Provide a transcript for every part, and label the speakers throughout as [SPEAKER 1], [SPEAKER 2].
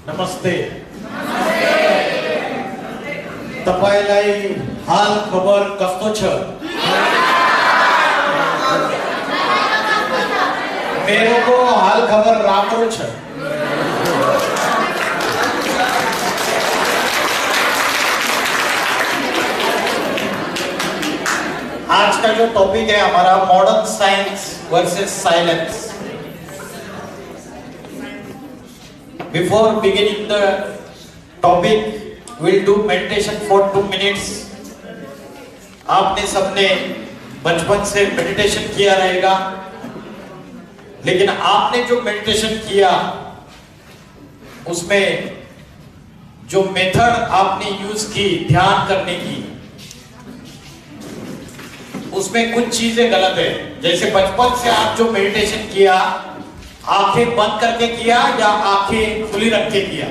[SPEAKER 1] नमस्ते। तपाईलाई हाल खबर कस्तो छ? मेरो हाल खबर राम्रो छ। आज का जो टॉपिक है हमारा modern science versus silence. Before beginning the topic, we'll do meditation for 2 minutes. आपने सबने बचपन से मेडिटेशन किया रहेगा, लेकिन आपने जो मेडिटेशन किया उसमें जो मेथड आपने यूज की ध्यान करने की, उसमें कुछ चीजें गलत है। जैसे बचपन से आप जो मेडिटेशन किया, आंखें बंद करके किया या आंखें खुली रख के किया?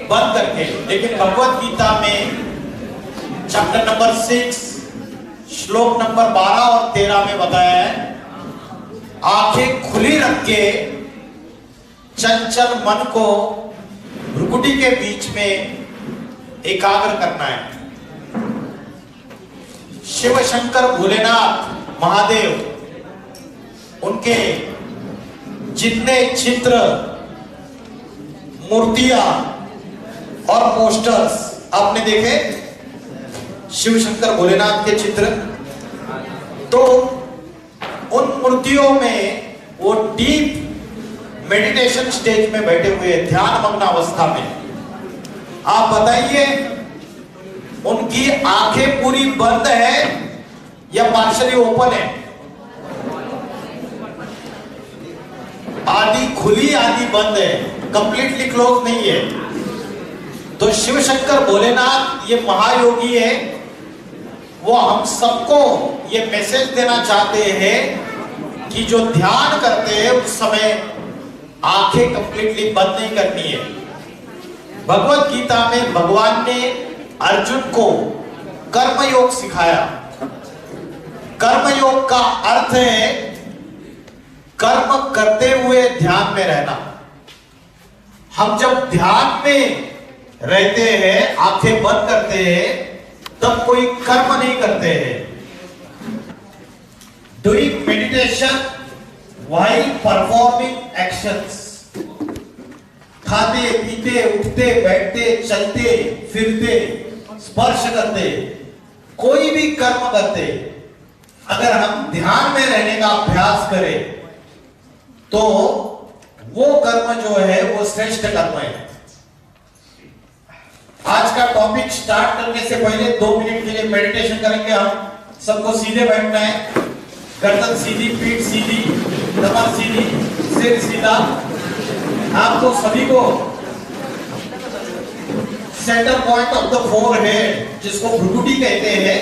[SPEAKER 1] बंद करके। लेकिन भगवत गीता में चैप्टर नंबर 6 श्लोक नंबर 12 और 13 में बताया है, आंखें खुली रख के चंचल मन को भ्रुकुटी के बीच में एकाग्र करना है। शिव शंकर भोलेनाथ महादेव, उनके जितने चित्र, मूर्तियां और पोस्टर्स आपने देखे शिव शंकर भोलेनाथ के चित्र, तो उन मूर्तियों में वो डीप मेडिटेशन स्टेज में बैठे हुए, ध्यान मग्न अवस्था में। आप बताइए, उनकी आंखें पूरी बंद है या पार्शली ओपन है? आधी खुली आधी बंद है, कंप्लीटली क्लोज नहीं है। तो शिव शंकर भोलेनाथ ये महायोगी है, वो हम सबको ये मैसेज देना चाहते हैं कि जो ध्यान करते हैं उस समय आंखें कंप्लीटली बंद नहीं करनी है। भगवत गीता में भगवान ने अर्जुन को कर्मयोग सिखाया। कर्मयोग का अर्थ है कर्म करते हुए ध्यान में रहना। हम जब ध्यान में रहते हैं, आंखें बंद करते हैं, तब कोई कर्म नहीं करते हैं। Doing meditation while performing actions, खाते पीते उठते बैठते चलते फिरते स्पर्श करते, कोई भी कर्म करते, अगर हम ध्यान में रहने का अभ्यास करें तो वो कर्म जो है वो श्रेष्ठ कर्म है। आज का टॉपिक स्टार्ट करने से पहले 2 मिनट के लिए मेडिटेशन करेंगे। हम सबको सीधे बैठना है, गर्दन सीधी, पीठ सीधी, कमर सीधी, सिर सीधा। आपको सभी को centre point of the forehead, जिसको भ्रुकुटी कहते हैं,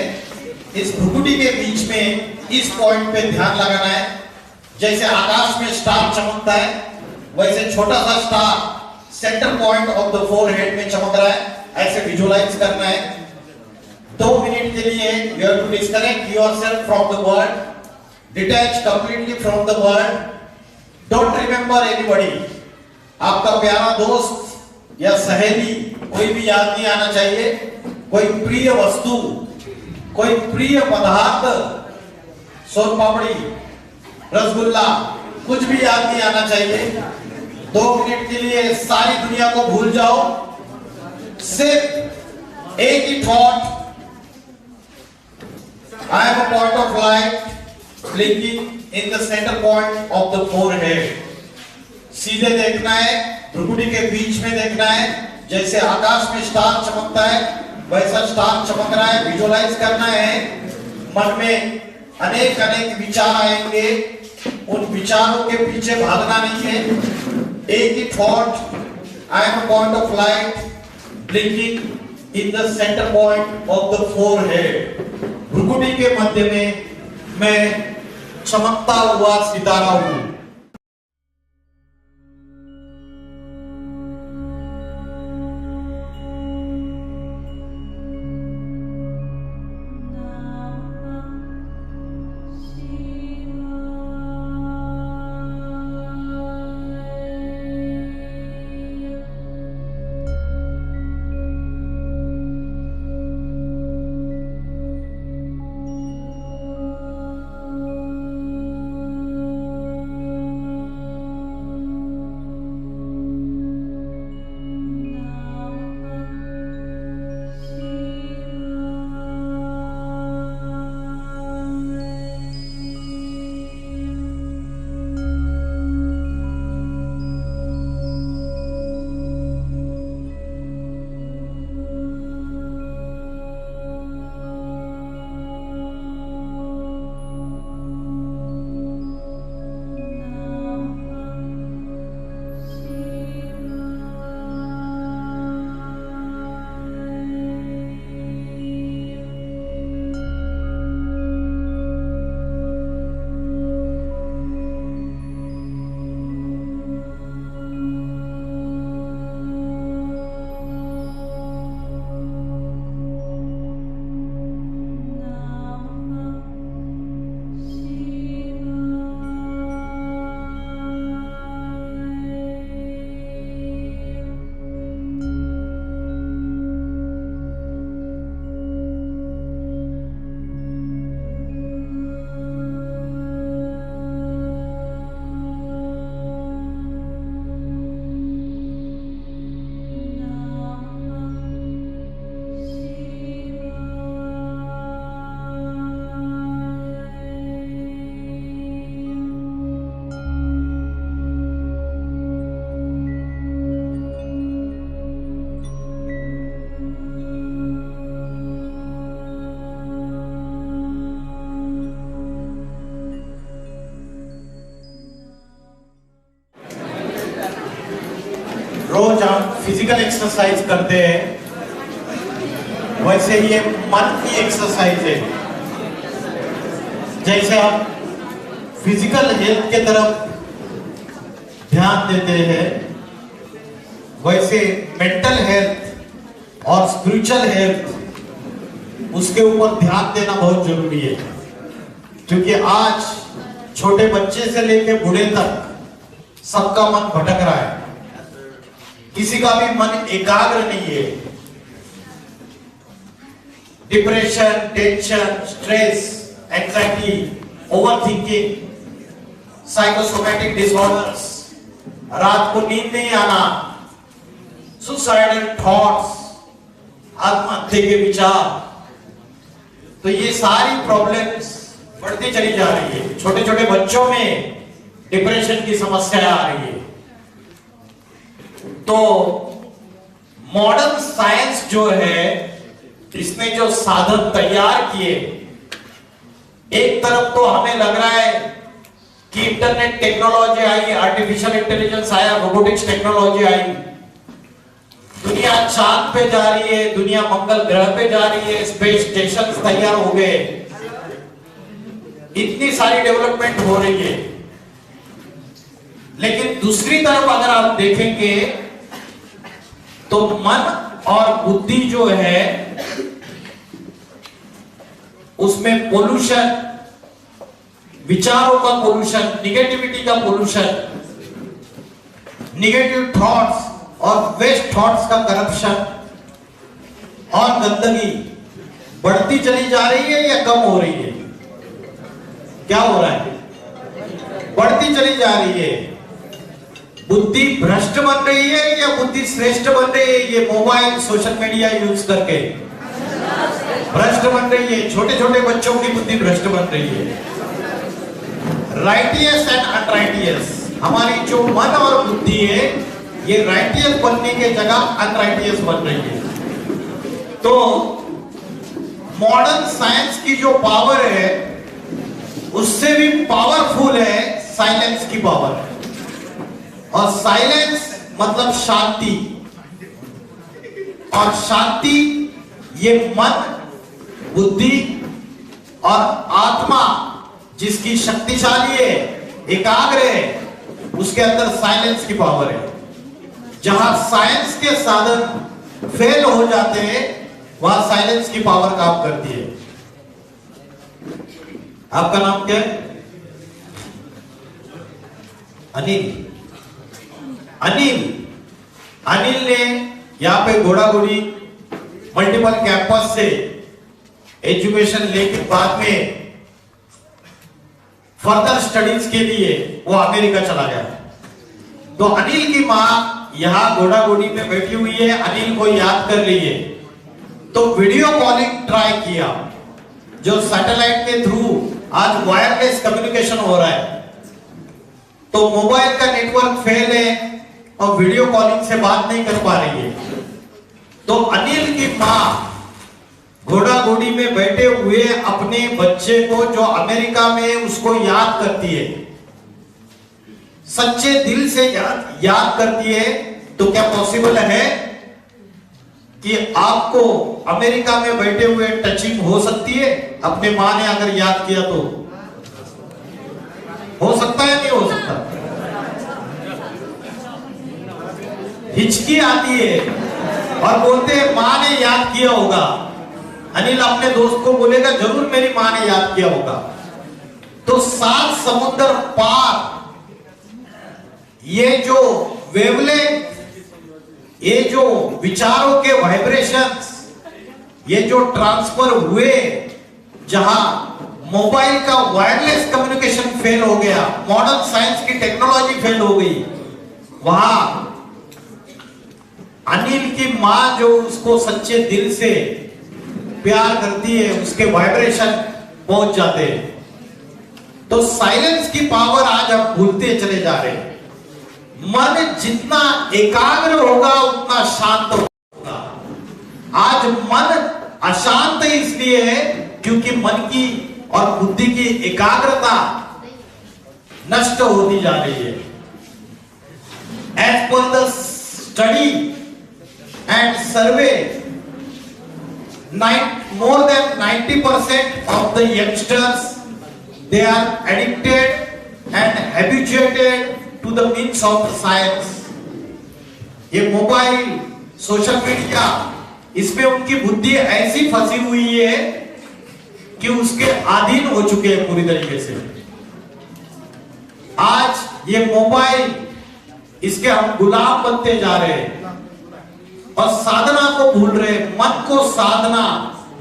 [SPEAKER 1] इस भ्रुकुटी के बीच में इस पॉइंट पे ध्यान लगाना है। जैसे आकाश में स्टार चमकता है, वैसे छोटा सा star centre point of the forehead में चमक रहा है, ऐसे विजुअलाइज करना है। 2 मिनट के लिए you have to disconnect yourself from the world, detach completely from the world. Don't remember anybody. आपका प्यारा दोस्त या सहेली कोई भी याद नहीं आना चाहिए। कोई प्रिय वस्तु, कोई प्रिय पदार्थ, सोन पापड़ी, रसगुल्ला, कुछ भी याद नहीं आना चाहिए। 2 मिनट के लिए सारी दुनिया को भूल जाओ, सिर्फ एक ही thought, I am a point of light blinking in the centre point of the forehead. सीधे देखना है, भ्रुकुटी के बीच में देखना है। जैसे आकाश में स्टार चमकता है, वैसा स्टार चमक रहा है, विजुअलाइज करना है। मन में अनेक अनेक विचार आएंगे, उन विचारों के पीछे भागना नहीं है। एक ही thought, I am a point of light blinking in the centre point of the forehead. भ्रुकुटी के मध्य में मैं चमकता हुआ सितारा हूं। रोज हम फिजिकल एक्सरसाइज करते हैं, वैसे ये मन की एक्सरसाइज है। जैसे हम फिजिकल हेल्थ के तरफ ध्यान देते हैं, वैसे मेंटल हेल्थ और स्पिरिचुअल हेल्थ उसके ऊपर ध्यान देना बहुत जरूरी है। क्योंकि आज छोटे बच्चे से लेकर बूढ़े तक सबका मन भटक रहा है, किसी का भी मन एकाग्र नहीं है। Depression, tension, stress, anxiety, overthinking, psychosomatic disorders, रात को नींद नहीं आना, सुसाइडल थॉट्स, आत्महत्या के विचार, तो ये सारी प्रॉब्लम्स बढ़ती चली जा रही है। छोटे छोटे बच्चों में डिप्रेशन की समस्या आ रही है। तो मॉडर्न साइंस जो है, इसने जो साधन तैयार किए, एक तरफ तो हमें लग रहा है कि इंटरनेट टेक्नोलॉजी आई, आर्टिफिशियल इंटेलिजेंस आया, रोबोटिक्स टेक्नोलॉजी आई, दुनिया चांद पे जा रही है, दुनिया मंगल ग्रह पे जा रही है, स्पेस स्टेशन तैयार हो गए, इतनी सारी डेवलपमेंट हो रही है। लेकिन दूसरी तरफ अगर आप देखेंगे तो मन और बुद्धि जो है उसमें पोल्यूशन, विचारों का पोल्यूशन, निगेटिविटी का पोल्यूशन, निगेटिव थॉट्स और वेस्ट थॉट्स का करप्शन और गंदगी बढ़ती चली जा रही है या कम हो रही है? क्या हो रहा है? बढ़ती चली जा रही है। बुद्धि भ्रष्ट बन रही है या बुद्धि श्रेष्ठ बन रही है? ये मोबाइल, सोशल मीडिया यूज करके भ्रष्ट बन रही है। छोटे छोटे बच्चों की बुद्धि भ्रष्ट बन रही है। राइटियस एंड अनराइटियस, हमारी जो मन और बुद्धि है ये राइटियस बनने के जगह अनराइटियस बन रही है। तो मॉडर्न साइंस की जो पावर है उससे भी पावरफुल है साइलेंस की पावर। और साइलेंस मतलब शांति, और शांति ये मन, बुद्धि और आत्मा जिसकी शक्तिशाली है, एकाग्र है, उसके अंदर साइलेंस की पावर है। जहां साइंस के साधन फेल हो जाते हैं वहां साइलेंस की पावर काम करती है। आपका नाम क्या है? अनिल। अनिल अनिल ने यहां पे घोड़ाघोड़ी मल्टीपल कैंपस से एजुकेशन लेके बाद में फर्दर स्टडीज के लिए वो अमेरिका चला गया। तो अनिल की मां यहां घोड़ाघोड़ी में बैठी हुई है, अनिल को याद कर ली है। तो वीडियो कॉलिंग ट्राई किया, जो सैटेलाइट के थ्रू आज वायरलेस कम्युनिकेशन हो रहा है। तो मोबाइल का नेटवर्क फेल है और वीडियो कॉलिंग से बात नहीं कर पा रही है। तो अनिल की मां घोड़ाघोड़ी में बैठे हुए अपने बच्चे को जो अमेरिका में, उसको याद करती है, सच्चे दिल से याद करती है। तो क्या पॉसिबल है कि आपको अमेरिका में बैठे हुए टचिंग हो सकती है? अपने मां ने अगर याद किया तो हो सकता है, नहीं हो सकता? हिचकी आती है और बोलते हैं मां ने याद किया होगा। अनिल अपने दोस्त को बोलेगा जरूर मेरी मां ने याद किया होगा। तो 7 समुद्र पार ये जो वेवलेंथ, ये जो विचारों के वाइब्रेशंस, ये जो ट्रांसफर हुए, जहां मोबाइल का वायरलेस कम्युनिकेशन फेल हो गया, मॉडर्न साइंस की टेक्नोलॉजी फेल हो गई, वहां अनिल की मां जो उसको सच्चे दिल से प्यार करती है, उसके वाइब्रेशन पहुंच जाते हैं। तो साइलेंस की पावर आज हम भूलते चले जा रहे हैं। मन जितना एकाग्र होगा उतना शांत होगा। आज मन अशांत इसलिए है क्योंकि मन की और बुद्धि की एकाग्रता नष्ट होती जा रही है। As per the study and survey, more than 90% of the youngsters, they are addicted and habituated to the means of science. ये मोबाइल, सोशल मीडिया, इसमें उनकी बुद्धि ऐसी फंसी हुई है कि उसके अधीन हो चुके हैं पूरी तरीके से। आज ये मोबाइल, इसके हम गुलाम बनते जा रहे हैं और साधना को भूल रहे हैं। मन को साधना,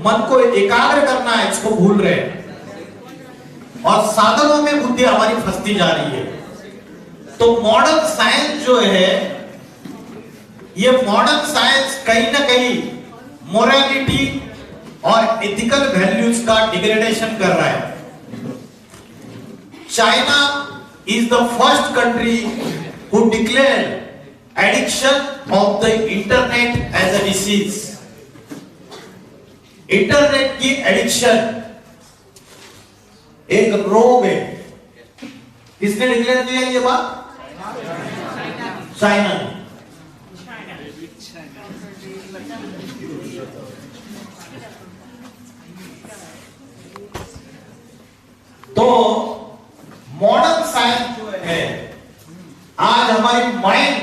[SPEAKER 1] मन को एकाग्र करना है, इसको भूल रहे हैं और साधनों में बुद्धि हमारी फंसती जा रही है। तो मॉडर्न साइंस जो है, ये मॉडर्न साइंस कहीं ना कहीं मोरालिटी और एथिकल वैल्यूज का डिग्रेडेशन कर रहा है। China is the first country who declared addiction of the internet as a disease. Internet की एडिक्शन एक रोग है। किसने डिक्लेयर किया ये बात? चाइना ने। तो मॉडर्न साइंस जो है, आज हमारी माइंड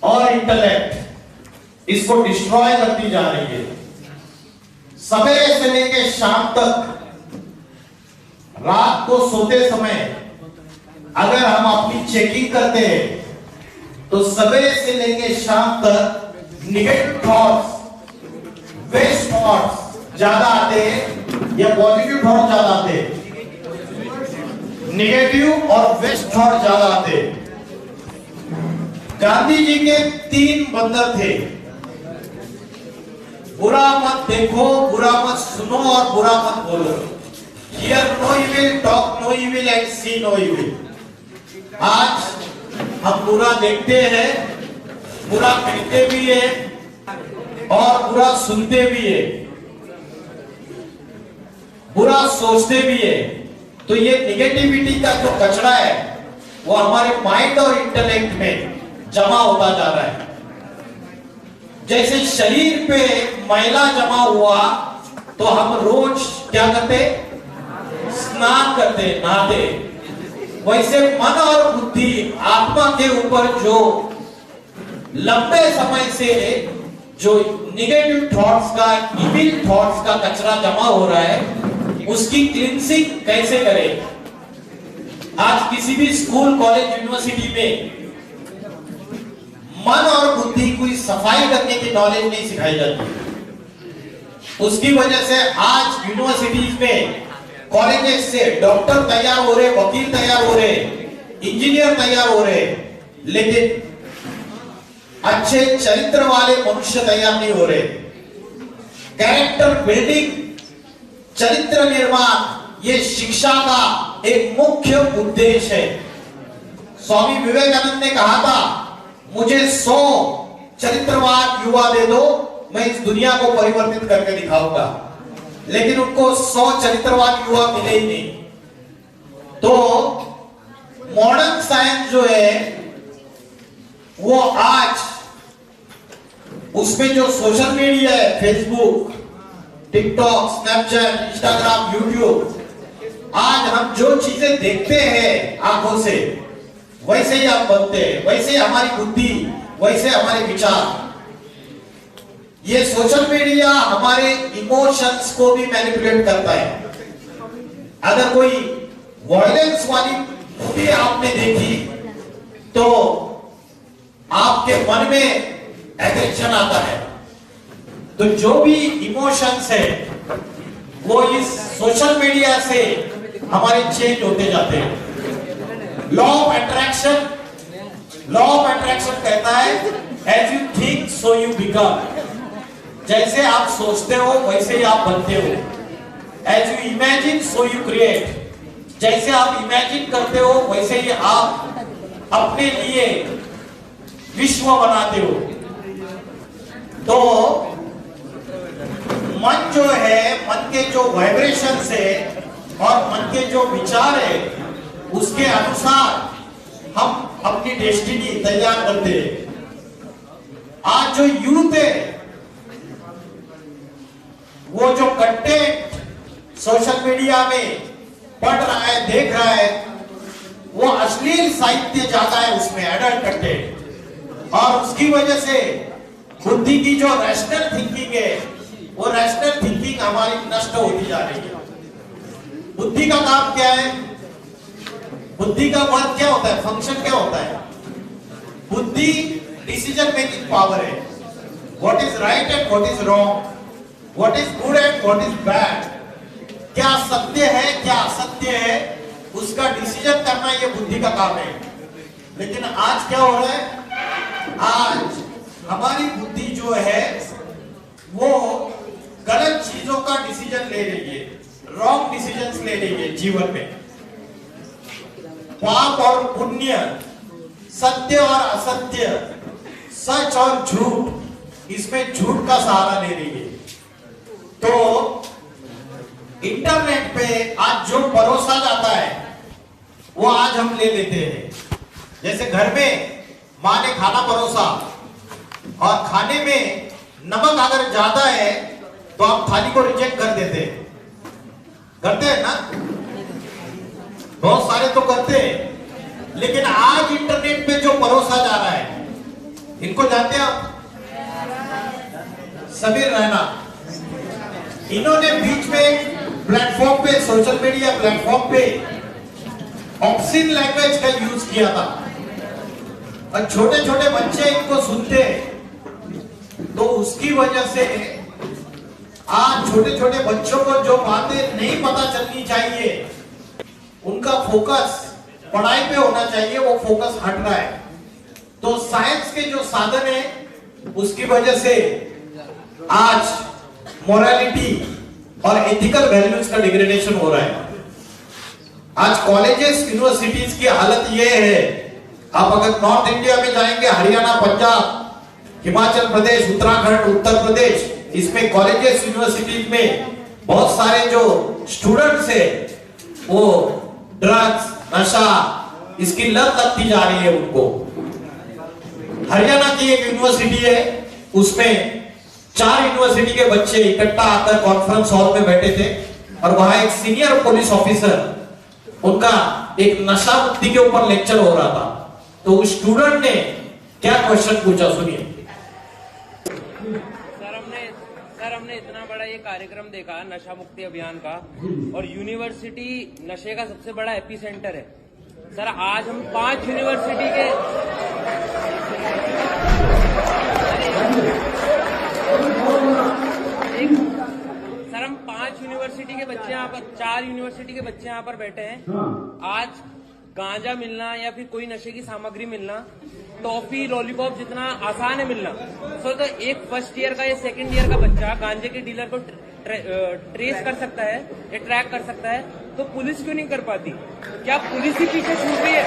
[SPEAKER 1] और इंटेलेक्ट इसको डिस्ट्रॉय करती जा रही है। सवेरे से लेकर शाम तक, रात को सोते समय अगर हम अपनी चेकिंग करते हैं तो सवेरे से लेकर शाम तक निगेटिव थॉट्स, वेस्ट थॉट्स ज्यादा आते हैं या पॉजिटिव थॉट्स ज्यादा आते हैं? नेगेटिव और वेस्ट थॉट ज्यादा आते। गांधी जी के 3 बंदर थे, बुरा मत देखो, बुरा मत सुनो और बुरा मत बोलो। Hear no evil, talk no evil and see no evil। आज हम बुरा देखते हैं, बुरा कहते भी है और बुरा सुनते भी है, बुरा सोचते भी है। तो ये निगेटिविटी का जो कचरा है वो हमारे माइंड और इंटेलेक्ट में जमा होता जा रहा है। जैसे शरीर पे मैला जमा हुआ तो हम रोज क्या करते? स्नान करते, नहाते। वैसे मन और बुद्धि, आत्मा के ऊपर जो लंबे समय से जो निगेटिव थॉट्स का, इविल थॉट्स का कचरा जमा हो रहा है, उसकी क्लींसिंग कैसे करें? आज किसी भी स्कूल, कॉलेज, यूनिवर्सिटी में मन और बुद्धि की सफाई करने की नॉलेज नहीं सिखाई जाती। उसकी वजह से आज यूनिवर्सिटीज में, कॉलेजेस से डॉक्टर तैयार हो रहे, वकील तैयार हो रहे, इंजीनियर तैयार हो रहे, लेकिन अच्छे चरित्र वाले मनुष्य तैयार नहीं हो रहे। कैरेक्टर बिल्डिंग, चरित्र निर्माण, ये शिक्षा का एक मुख्य उद्देश्य है। स्वामी विवेकानंद ने कहा था, मुझे 100 चरित्रवान युवा दे दो, मैं इस दुनिया को परिवर्तित करके दिखाऊंगा। लेकिन उनको 100 चरित्रवान युवा मिले ही नहीं। तो मॉडर्न साइंस जो है वो आज उसमें जो सोशल मीडिया है, Facebook, TikTok, Snapchat, Instagram, YouTube, आज हम जो चीजें देखते हैं आंखों से, वैसे ही आप बनते हैं, वैसे ही हमारी बुद्धि, वैसे हमारे विचार। ये सोशल मीडिया हमारे इमोशंस को भी मैनिपुलेट करता है। अगर कोई वायलेंस वाली मूवी आपने देखी तो आपके मन में एग्रेशन आता है। तो जो भी इमोशंस है वो इस सोशल मीडिया से हमारे चेंज होते जाते हैं। Law of attraction, law of attraction कहता है as you think so you become. जैसे आप सोचते हो वैसे ही आप बनते हो। As you imagine so you create. जैसे आप इमेजिन करते हो वैसे ही आप अपने लिए विश्व बनाते हो। तो मन जो है, मन के जो वाइब्रेशन है और मन के जो विचार है, उसके अनुसार हम अपनी डेस्टिनी तैयार करते हैं। आज जो यूथ है वो जो कंटेंट सोशल मीडिया में पढ़ रहा है, देख रहा है, वो अश्लील साहित्य ज्यादा है उसमें, एडल्ट कंटेंट, और उसकी वजह से बुद्धि की जो रैशनल थिंकिंग है वो रैशनल थिंकिंग हमारी नष्ट होती जा रही है। बुद्धि का काम क्या है? बुद्धि का वर्क क्या होता है, फंक्शन क्या होता है? बुद्धि डिसीजन मेकिंग पावर है। What is right and what is wrong, what is good and what is bad, क्या सत्य है क्या असत्य है, उसका डिसीजन करना ये बुद्धि का काम है। लेकिन आज क्या हो रहा है? आज हमारी बुद्धि जो है वो गलत चीजों का डिसीजन ले रही है, रॉन्ग डिसीजंस ले रही है जीवन में। पाप और पुण्य, सत्य और असत्य, सच और झूठ, इसमें झूठ का सहारा ले रही है। तो इंटरनेट पे आज जो परोसा जाता है वो आज हम ले लेते हैं। जैसे घर में माँ ने खाना परोसा और खाने में नमक अगर ज्यादा है तो आप थाली को रिजेक्ट कर देते हैं, करते हैं ना? बहुत सारे तो करते हैं। लेकिन आज इंटरनेट पे जो परोसा जा रहा है, इनको जानते हैं आप? समीर रैना, इन्होंने बीच में प्लेटफॉर्म पे, सोशल मीडिया प्लेटफॉर्म पे ऑब्सीन लैंग्वेज का यूज किया था और छोटे छोटे बच्चे इनको सुनते, तो उसकी वजह से आज छोटे छोटे बच्चों को जो बातें नहीं पता चलनी चाहिए, उनका फोकस पढ़ाई पे होना चाहिए, वो फोकस हट रहा है। तो साइंस के जो साधन है उसकी वजह से आज मोरालिटी और एथिकल वैल्यूज का डिग्रेडेशन हो रहा है। आज कॉलेजेस, यूनिवर्सिटीज की हालत ये है, आप अगर नॉर्थ इंडिया में जाएंगे, हरियाणा, पंजाब, हिमाचल प्रदेश, उत्तराखंड, उत्तर प्रदेश, इसमें कॉलेजेस, यूनिवर्सिटीज में बहुत सारे जो स्टूडेंट्स है वो ड्रग्स, नशा, इसकी लत लगती जा रही है उनको। हरियाणा की एक यूनिवर्सिटी है, उसमें 4 यूनिवर्सिटी के बच्चे इकट्ठा आकर कॉन्फ्रेंस हॉल में बैठे थे और वहां एक सीनियर पुलिस ऑफिसर, उनका एक नशा मुक्ति के ऊपर लेक्चर हो रहा था। तो उस स्टूडेंट ने क्या क्वेश्चन पूछा, सुनिए।
[SPEAKER 2] सर हमने इतना बड़ा ये कार्यक्रम देखा नशा मुक्ति अभियान का, और यूनिवर्सिटी नशे का सबसे बड़ा एपी सेंटर है। सर आज हम 5 यूनिवर्सिटी के सर हम 5 यूनिवर्सिटी के बच्चे यहाँ पर, 4 यूनिवर्सिटी के बच्चे यहाँ पर बैठे हैं। आज गांजा मिलना या फिर कोई नशे की सामग्री मिलना, टॉफी, लॉलीपॉप जितना आसान है मिलना, तो एक फर्स्ट ईयर का या सेकंड ईयर का बच्चा गांजे के डीलर को ट्रेस कर सकता है या ट्रैक कर सकता है, तो पुलिस क्यों नहीं कर पाती? क्या पुलिस ही पीछे छूट रही है?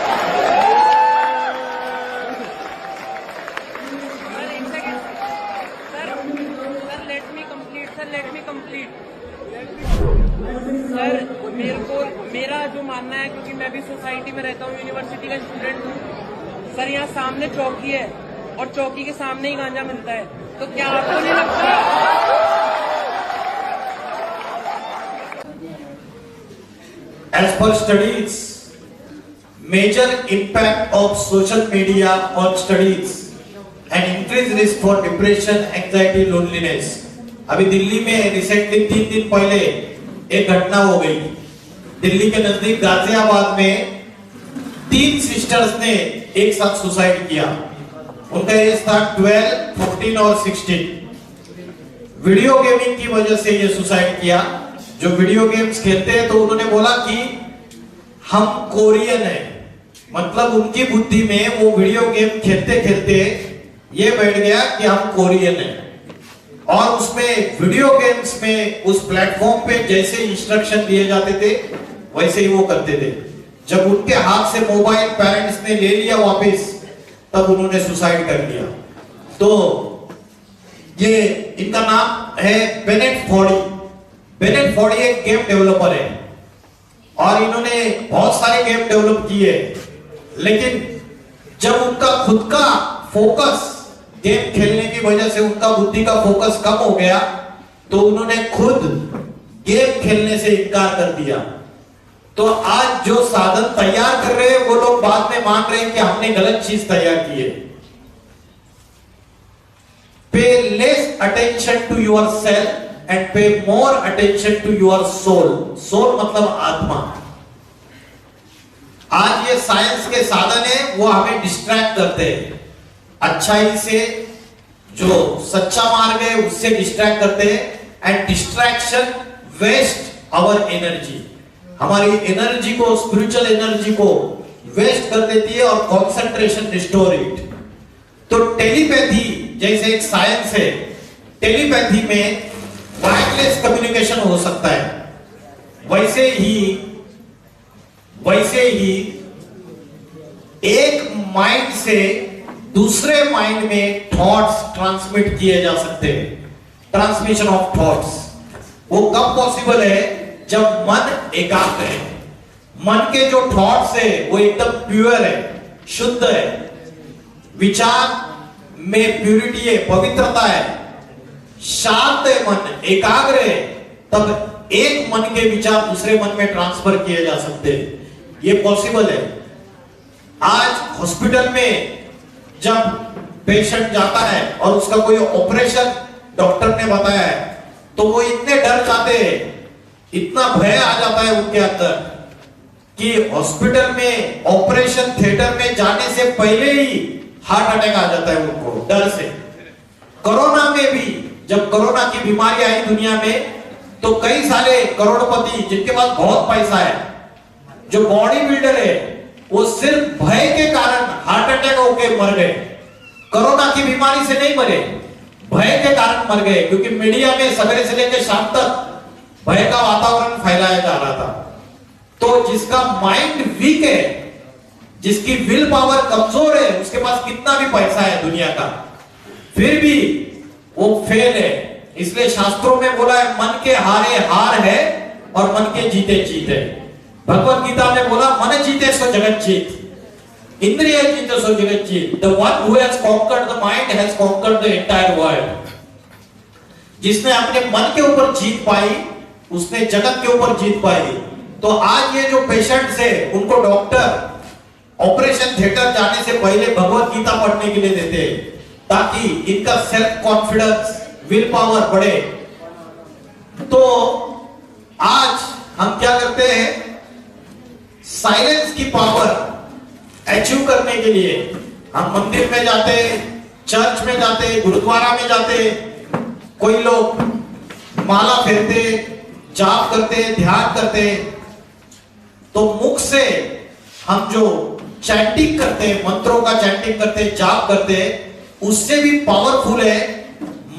[SPEAKER 2] सर एक second, sir let me complete. Sir मेरा जो मानना है, क्योंकि मैं भी सोसाइटी में रहता हूँ, यूनिवर्सिटी का स्टूडेंट हूँ सर, यहाँ सामने चौकी है और चौकी के सामने ही गांजा मिलता है, तो क्या आपको नहीं लगता?
[SPEAKER 1] As per studies, major impact of social media on studies and increased risk for depression, anxiety, loneliness. अभी दिल्ली में रिसेंटली 3 दिन पहले एक घटना हो गई। दिल्ली के नजदीक गाजियाबाद में 3 सिस्टर्स ने एक साथ सुसाइड किया। उनका एज था 12, 14 और 16। वीडियो गेमिंग की वजह से ये सुसाइड किया। जो वीडियो गेम्स खेलते हैं तो उन्होंने बोला कि हम कोरियन हैं, मतलब उनकी बुद्धि में वो वीडियो गेम खेलते खेलते ये बैठ गया कि हम कोरियन हैं। और उसमें वीडियो गेम्स में उस प्लेटफॉर्म पे जैसे इंस्ट्रक्शन दिए जाते थे वैसे ही वो करते थे। जब उनके हाथ से मोबाइल पेरेंट्स ने ले लिया वापस, तब उन्होंने सुसाइड कर लिया। तो ये इनका नाम है बेनेट फॉर्डी। बेनेट फॉर्डी एक गेम डेवलपर है और इन्होंने बहुत सारे गेम डेवलप किए, लेकिन जब उनका खुद का फोकस गेम खेलने की वजह से उनका बुद्धि का फोकस कम हो गया, तो उन्होंने खुद गेम खेलने से इनकार कर दिया। तो आज जो साधन तैयार कर रहे हैं वो लोग बाद में मान रहे हैं कि हमने गलत चीज तैयार की है। Pay less attention to yourself and pay more attention to your soul. Soul मतलब आत्मा। आज ये साइंस के साधन है वो हमें डिस्ट्रैक्ट करते हैं, अच्छाई से, जो सच्चा मार्ग है उससे डिस्ट्रैक्ट करते हैं। And distraction waste our energy, हमारी एनर्जी को, स्पिरिचुअल एनर्जी को वेस्ट कर देती है और कंसंट्रेशन रिस्टोर इट। तो टेलीपैथी जैसे एक साइंस है, टेलीपैथी में वायरलेस कम्युनिकेशन हो सकता है, वैसे ही एक माइंड से दूसरे माइंड में थॉट्स ट्रांसमिट किए जा सकते हैं। ट्रांसमिशन ऑफ थॉट्स वो कब पॉसिबल है? जब मन एकाग्र है, मन के जो थॉट्स है वो एकदम प्योर है, शुद्ध है, विचार में प्यूरिटी है, पवित्रता है, शांत है, मन एकाग्र है, तब एक मन के विचार दूसरे मन में ट्रांसफर किए जा सकते हैं। ये पॉसिबल है। आज हॉस्पिटल में जब पेशेंट जाता है और उसका कोई ऑपरेशन डॉक्टर ने बताया है, तो वो इतने डर जाते हैं, इतना भय आ जाता है उनके अंदर कि हॉस्पिटल में ऑपरेशन थिएटर में जाने से पहले ही हार्ट अटैक आ जाता है उनको डर से। कोरोना में भी जब कोरोना की बीमारी आई दुनिया में, तो कई सारे करोड़पति जिनके पास बहुत पैसा है, जो बॉडी बिल्डर है, वो सिर्फ भय के कारण हार्ट अटैक होकर मर गए। कोरोना की बीमारी से नहीं मरे, भय के कारण मर गए, क्योंकि मीडिया में सवेरे से लेकर शाम तक भय का वातावरण फैलाया जा रहा था। तो जिसका माइंड वीक है, जिसकी विल पावर कमजोर है, उसके पास कितना भी पैसा है दुनिया का, फिर भी वो फेल है। इसलिए शास्त्रों में बोला है, मन के हारे हार है और मन के जीते जीत है। भगवत गीता में बोला, मन जीते सो जगत जीत, इंद्रिय जीते सो जगत जीत। The one who has conquered the mind has conquered the entire world। जिसने अपने मन के ऊपर जीत पाई, उसने जगत के ऊपर जीत पाई। तो आज ये जो पेशेंट्स है, उनको डॉक्टर ऑपरेशन थिएटर जाने से पहले भगवत गीता पढ़ने के लिए देते हैं, ताकि इनका सेल्फ कॉन्फिडेंस, विल पावर बढ़े। तो आज हम क्या करते हैं, साइलेंस की पावर अचीव करने के लिए हम मंदिर में जाते, चर्च में जाते, गुरुद्वारा में जाते, कोई लोग माला फेरते, जाप करते, ध्यान करते। तो मुख से हम जो चैंटिंग करते हैं, मंत्रों का चैंटिंग करते, जाप करते, उससे भी पावरफुल है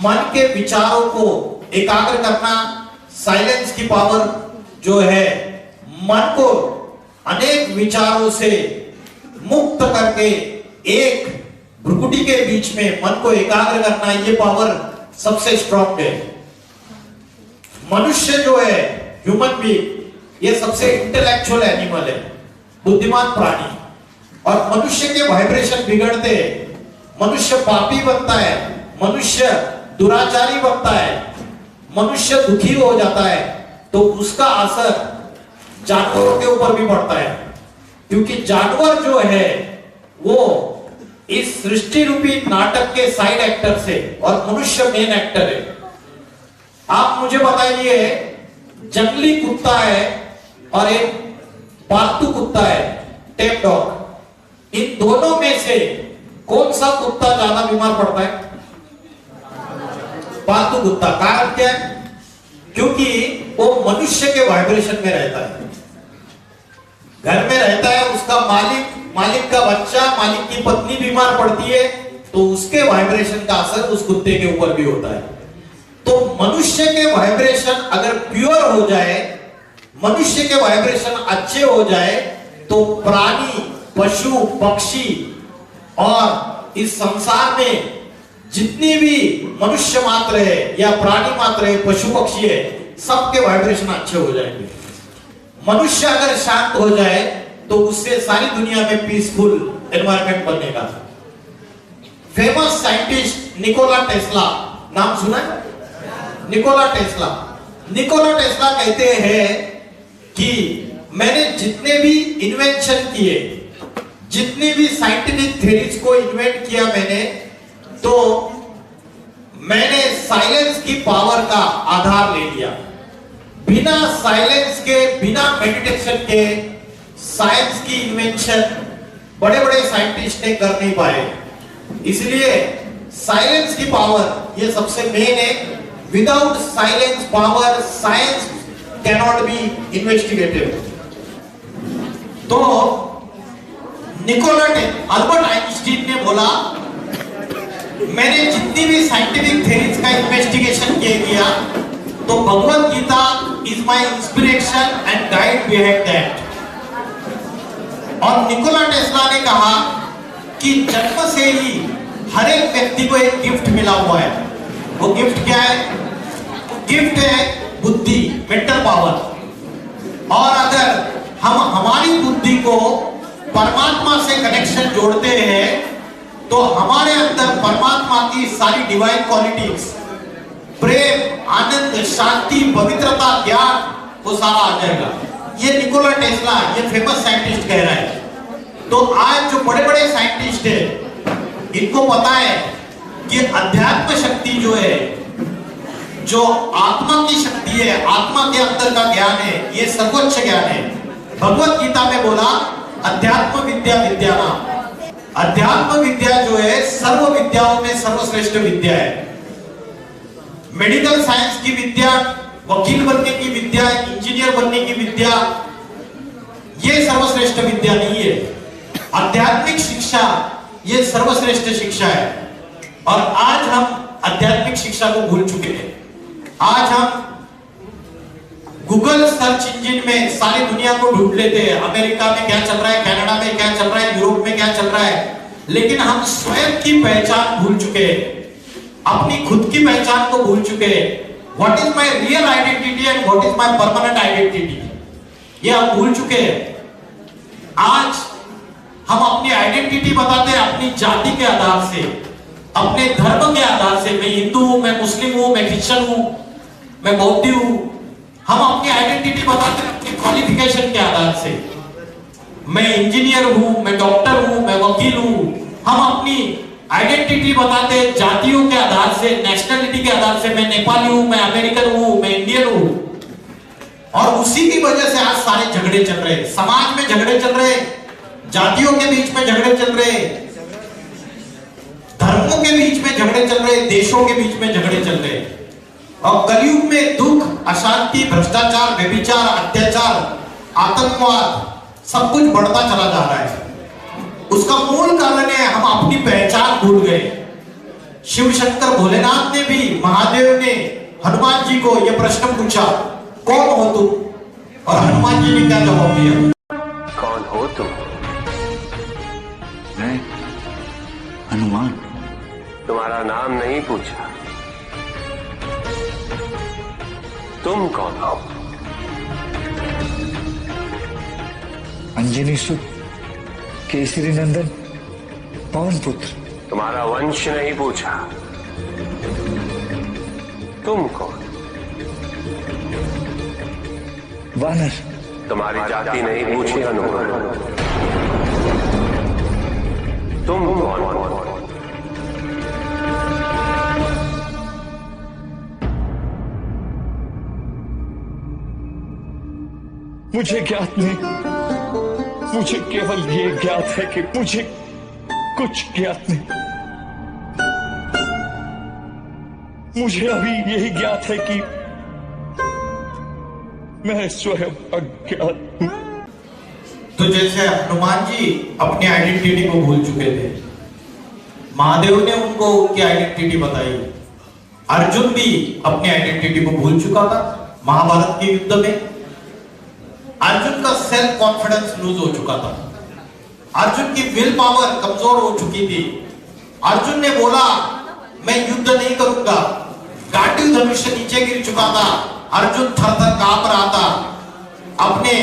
[SPEAKER 1] मन के विचारों को एकाग्र करना। साइलेंस की पावर जो है, मन को अनेक विचारों से मुक्त करके एक भ्रुकुटी के बीच में मन को एकाग्र करना, ये पावर सबसे स्ट्रॉन्ग है। मनुष्य जो है, ह्यूमन बीइंग, ये सबसे इंटेलेक्चुअल एनिमल है, बुद्धिमान प्राणी। और मनुष्य के वाइब्रेशन बिगड़ते, मनुष्य पापी बनता है, मनुष्य दुराचारी बनता है, मनुष्य दुखी हो जाता है, तो उसका असर जानवरों के ऊपर भी पड़ता है। क्योंकि जानवर जो है वो इस सृष्टि रूपी नाटक के साइड एक्टर से, और मनुष्य मेन एक्टर है। आप मुझे बताइए, जंगली कुत्ता है और एक पालतू कुत्ता है, टेम डॉग, इन दोनों में से कौन सा कुत्ता ज्यादा बीमार पड़ता है? पालतू कुत्ता। कारण क्या है? क्योंकि वो मनुष्य के वाइब्रेशन में रहता है, घर में रहता है, उसका मालिक का बच्चा, मालिक की पत्नी बीमार पड़ती है, तो उसके वाइब्रेशन का असर उस कुत्ते के ऊपर भी होता है। तो मनुष्य के वाइब्रेशन अगर प्योर हो जाए, मनुष्य के वाइब्रेशन अच्छे हो जाए, तो प्राणी, पशु, पक्षी और इस संसार में जितनी भी मनुष्य मात्र है या प्राणी मात्र है, पशु पक्षी है, सबके वाइब्रेशन अच्छे हो जाएंगे। मनुष्य अगर शांत हो जाए तो उससे सारी दुनिया में पीसफुल एनवायरनमेंट बनेगा। फेमस साइंटिस्ट निकोला टेस्ला, नाम सुना है? Nikola Tesla. निकोला टेस्ला कहते हैं कि मैंने जितने भी इन्वेंशन किए, जितनी भी साइंटिफिक थ्योरीज को इन्वेंट किया मैंने, तो मैंने साइलेंस की पावर का आधार ले लिया। बिना साइलेंस के, बिना मेडिटेशन के साइंस की इन्वेंशन बड़े बड़े साइंटिस्ट ने कर नहीं पाए। इसलिए साइलेंस की पावर ये सबसे मेन है। Without silence power science cannot be investigated. तो अल्बर्ट आइंस्टीन ने बोला, मैंने जितनी भी साइंटिफिक थ्योरीज का इन्वेस्टिगेशन किया, तो Bhagavad Gita is my inspiration and guide behind that. और निकोला टेस्ला ने कहा कि जन्म से ही हर एक व्यक्ति को एक गिफ्ट मिला हुआ है। वो गिफ्ट क्या है? गिफ्ट है बुद्धि, मेंटल पावर। और अगर हम हमारी बुद्धि को परमात्मा से कनेक्शन जोड़ते हैं, तो हमारे अंदर परमात्मा की सारी डिवाइन क्वालिटीज, प्रेम, आनंद, शांति, पवित्रता, ज्ञान, वो सारा आ जाएगा। ये निकोला टेस्ला, ये फेमस साइंटिस्ट कह रहा है। तो आज जो बड़े बड़े साइंटिस्ट हैं, इनको पता है कि अध्यात्म शक्ति जो है, जो आत्मा की शक्ति है, आत्मा के अंदर का ज्ञान है, ये सर्वोच्च ज्ञान है। भगवत गीता में बोला अध्यात्म विद्या विद्या नाम। अध्यात्म विद्या जो है सर्व विद्याओं में सर्वश्रेष्ठ विद्या है। मेडिकल साइंस की विद्या, वकील बनने की विद्या, इंजीनियर बनने की विद्या, ये सर्वश्रेष्ठ विद्या नहीं है। आध्यात्मिक शिक्षा ये सर्वश्रेष्ठ शिक्षा है। और आज हम आध्यात्मिक शिक्षा को भूल चुके हैं। आज हम गूगल सर्च इंजन में सारी दुनिया को ढूंढ लेते हैं, अमेरिका में क्या चल रहा है, कनाडा में क्या चल रहा है, यूरोप में क्या चल रहा है, लेकिन हम स्वयं की पहचान भूल चुके हैं, अपनी खुद की पहचान को भूल चुके हैं। What is my real identity and what is my permanent identity, ये हम भूल चुके हैं। आज हम अपनी आइडेंटिटी बताते हैं अपनी जाति के आधार से, अपने धर्म के आधार से। मैं हिंदू हूं, मैं मुस्लिम हूं, मैं क्रिश्चियन हूं, मैं बौद्ध हूं। हम अपनी आइडेंटिटी बताते हैं अपनी क्वालिफिकेशन के आधार से। मैं इंजीनियर हूं, मैं डॉक्टर हूं, मैं वकील हूं। हम अपनी आइडेंटिटी बताते हैं जातियों के आधार से, नेशनलिटी के आधार से। मैं नेपाली हूं, मैं अमेरिकन हूं, मैं इंडियन हूं। और उसी की वजह से आज सारे झगड़े चल रहे हैं, समाज में झगड़े चल रहे हैं, जातियों के बीच में झगड़े चल रहे हैं, धर्मों के बीच में झगड़े चल रहे हैं, देशों के बीच में झगड़े चल रहे हैं। और कलयुग में दुख, अशांति, भ्रष्टाचार, व्यभिचार, अत्याचार, आतंकवाद सब कुछ बढ़ता चला जा रहा है। उसका मूल कारण है हम अपनी पहचान भूल गए। शिव शंकर भोलेनाथ ने भी, महादेव ने हनुमान जी को यह प्रश्न पूछा, कौन हो तुम? और हनुमान जी ने क्या जवाब दिया?
[SPEAKER 3] कौन हो तुम?
[SPEAKER 4] मैं हनुमान।
[SPEAKER 3] तुम्हारा नाम नहीं पूछा, तुम कौन हो?
[SPEAKER 4] अंजनी सुत, केसरी नंदन, पवन पुत्र।
[SPEAKER 3] तुम्हारा वंश नहीं पूछा, तुम कौन?
[SPEAKER 4] वानर।
[SPEAKER 3] तुम्हारी जाति नहीं पूछी हनुमान, तुम कौन?
[SPEAKER 4] मुझे ज्ञात नहीं, मुझे केवल ये ज्ञात है कि मुझे कुछ ज्ञात नहीं। मुझे अभी यही ज्ञात है कि मैं स्वयं अज्ञात हूं।
[SPEAKER 1] तो जैसे हनुमान जी अपनी आइडेंटिटी को भूल चुके थे, महादेव ने उनको उनकी आइडेंटिटी बताई। अर्जुन भी अपनी आइडेंटिटी को भूल चुका था। महाभारत के युद्ध में अर्जुन का सेल्फ कॉन्फिडेंस लूज हो चुका था, अर्जुन की विल पावर कमजोर हो चुकी थी। अर्जुन ने बोला मैं युद्ध नहीं करूंगा, गांडीव धनुष्य नीचे गिर चुका था, अर्जुन थर थर कांप रहा था। अपने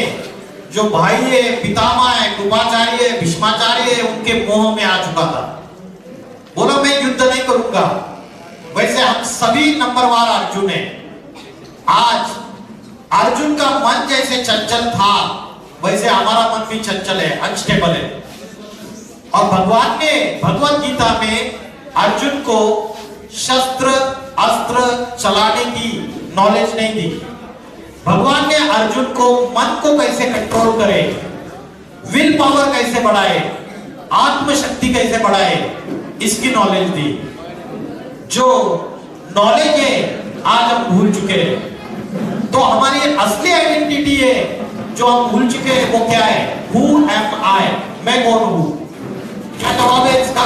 [SPEAKER 1] जो भाई है, पितामह है, कृपाचार्य है, भीष्माचार्य है, उनके मोह में आ चुका था। बोला मैं युद्ध नहीं करूंगा। वैसे हम सभी नंबरवार अर्जुन हैं। आज अर्जुन का मन जैसे चंचल था वैसे हमारा मन भी चंचल है, अनस्टेबल है। और भगवान ने भगवत गीता में अर्जुन को शस्त्र अस्त्र चलाने की नॉलेज नहीं दी। भगवान ने अर्जुन को मन को कैसे कंट्रोल करे, विल पावर कैसे बढ़ाए, आत्मशक्ति कैसे बढ़ाए, इसकी नॉलेज दी। जो नॉलेज है आज हम भूल चुके हैं। तो हमारी असली आइडेंटिटी है जो हम भूल चुके हैं, वो क्या है? Who am I? मैं कौन हूं? क्या जवाब है इसका?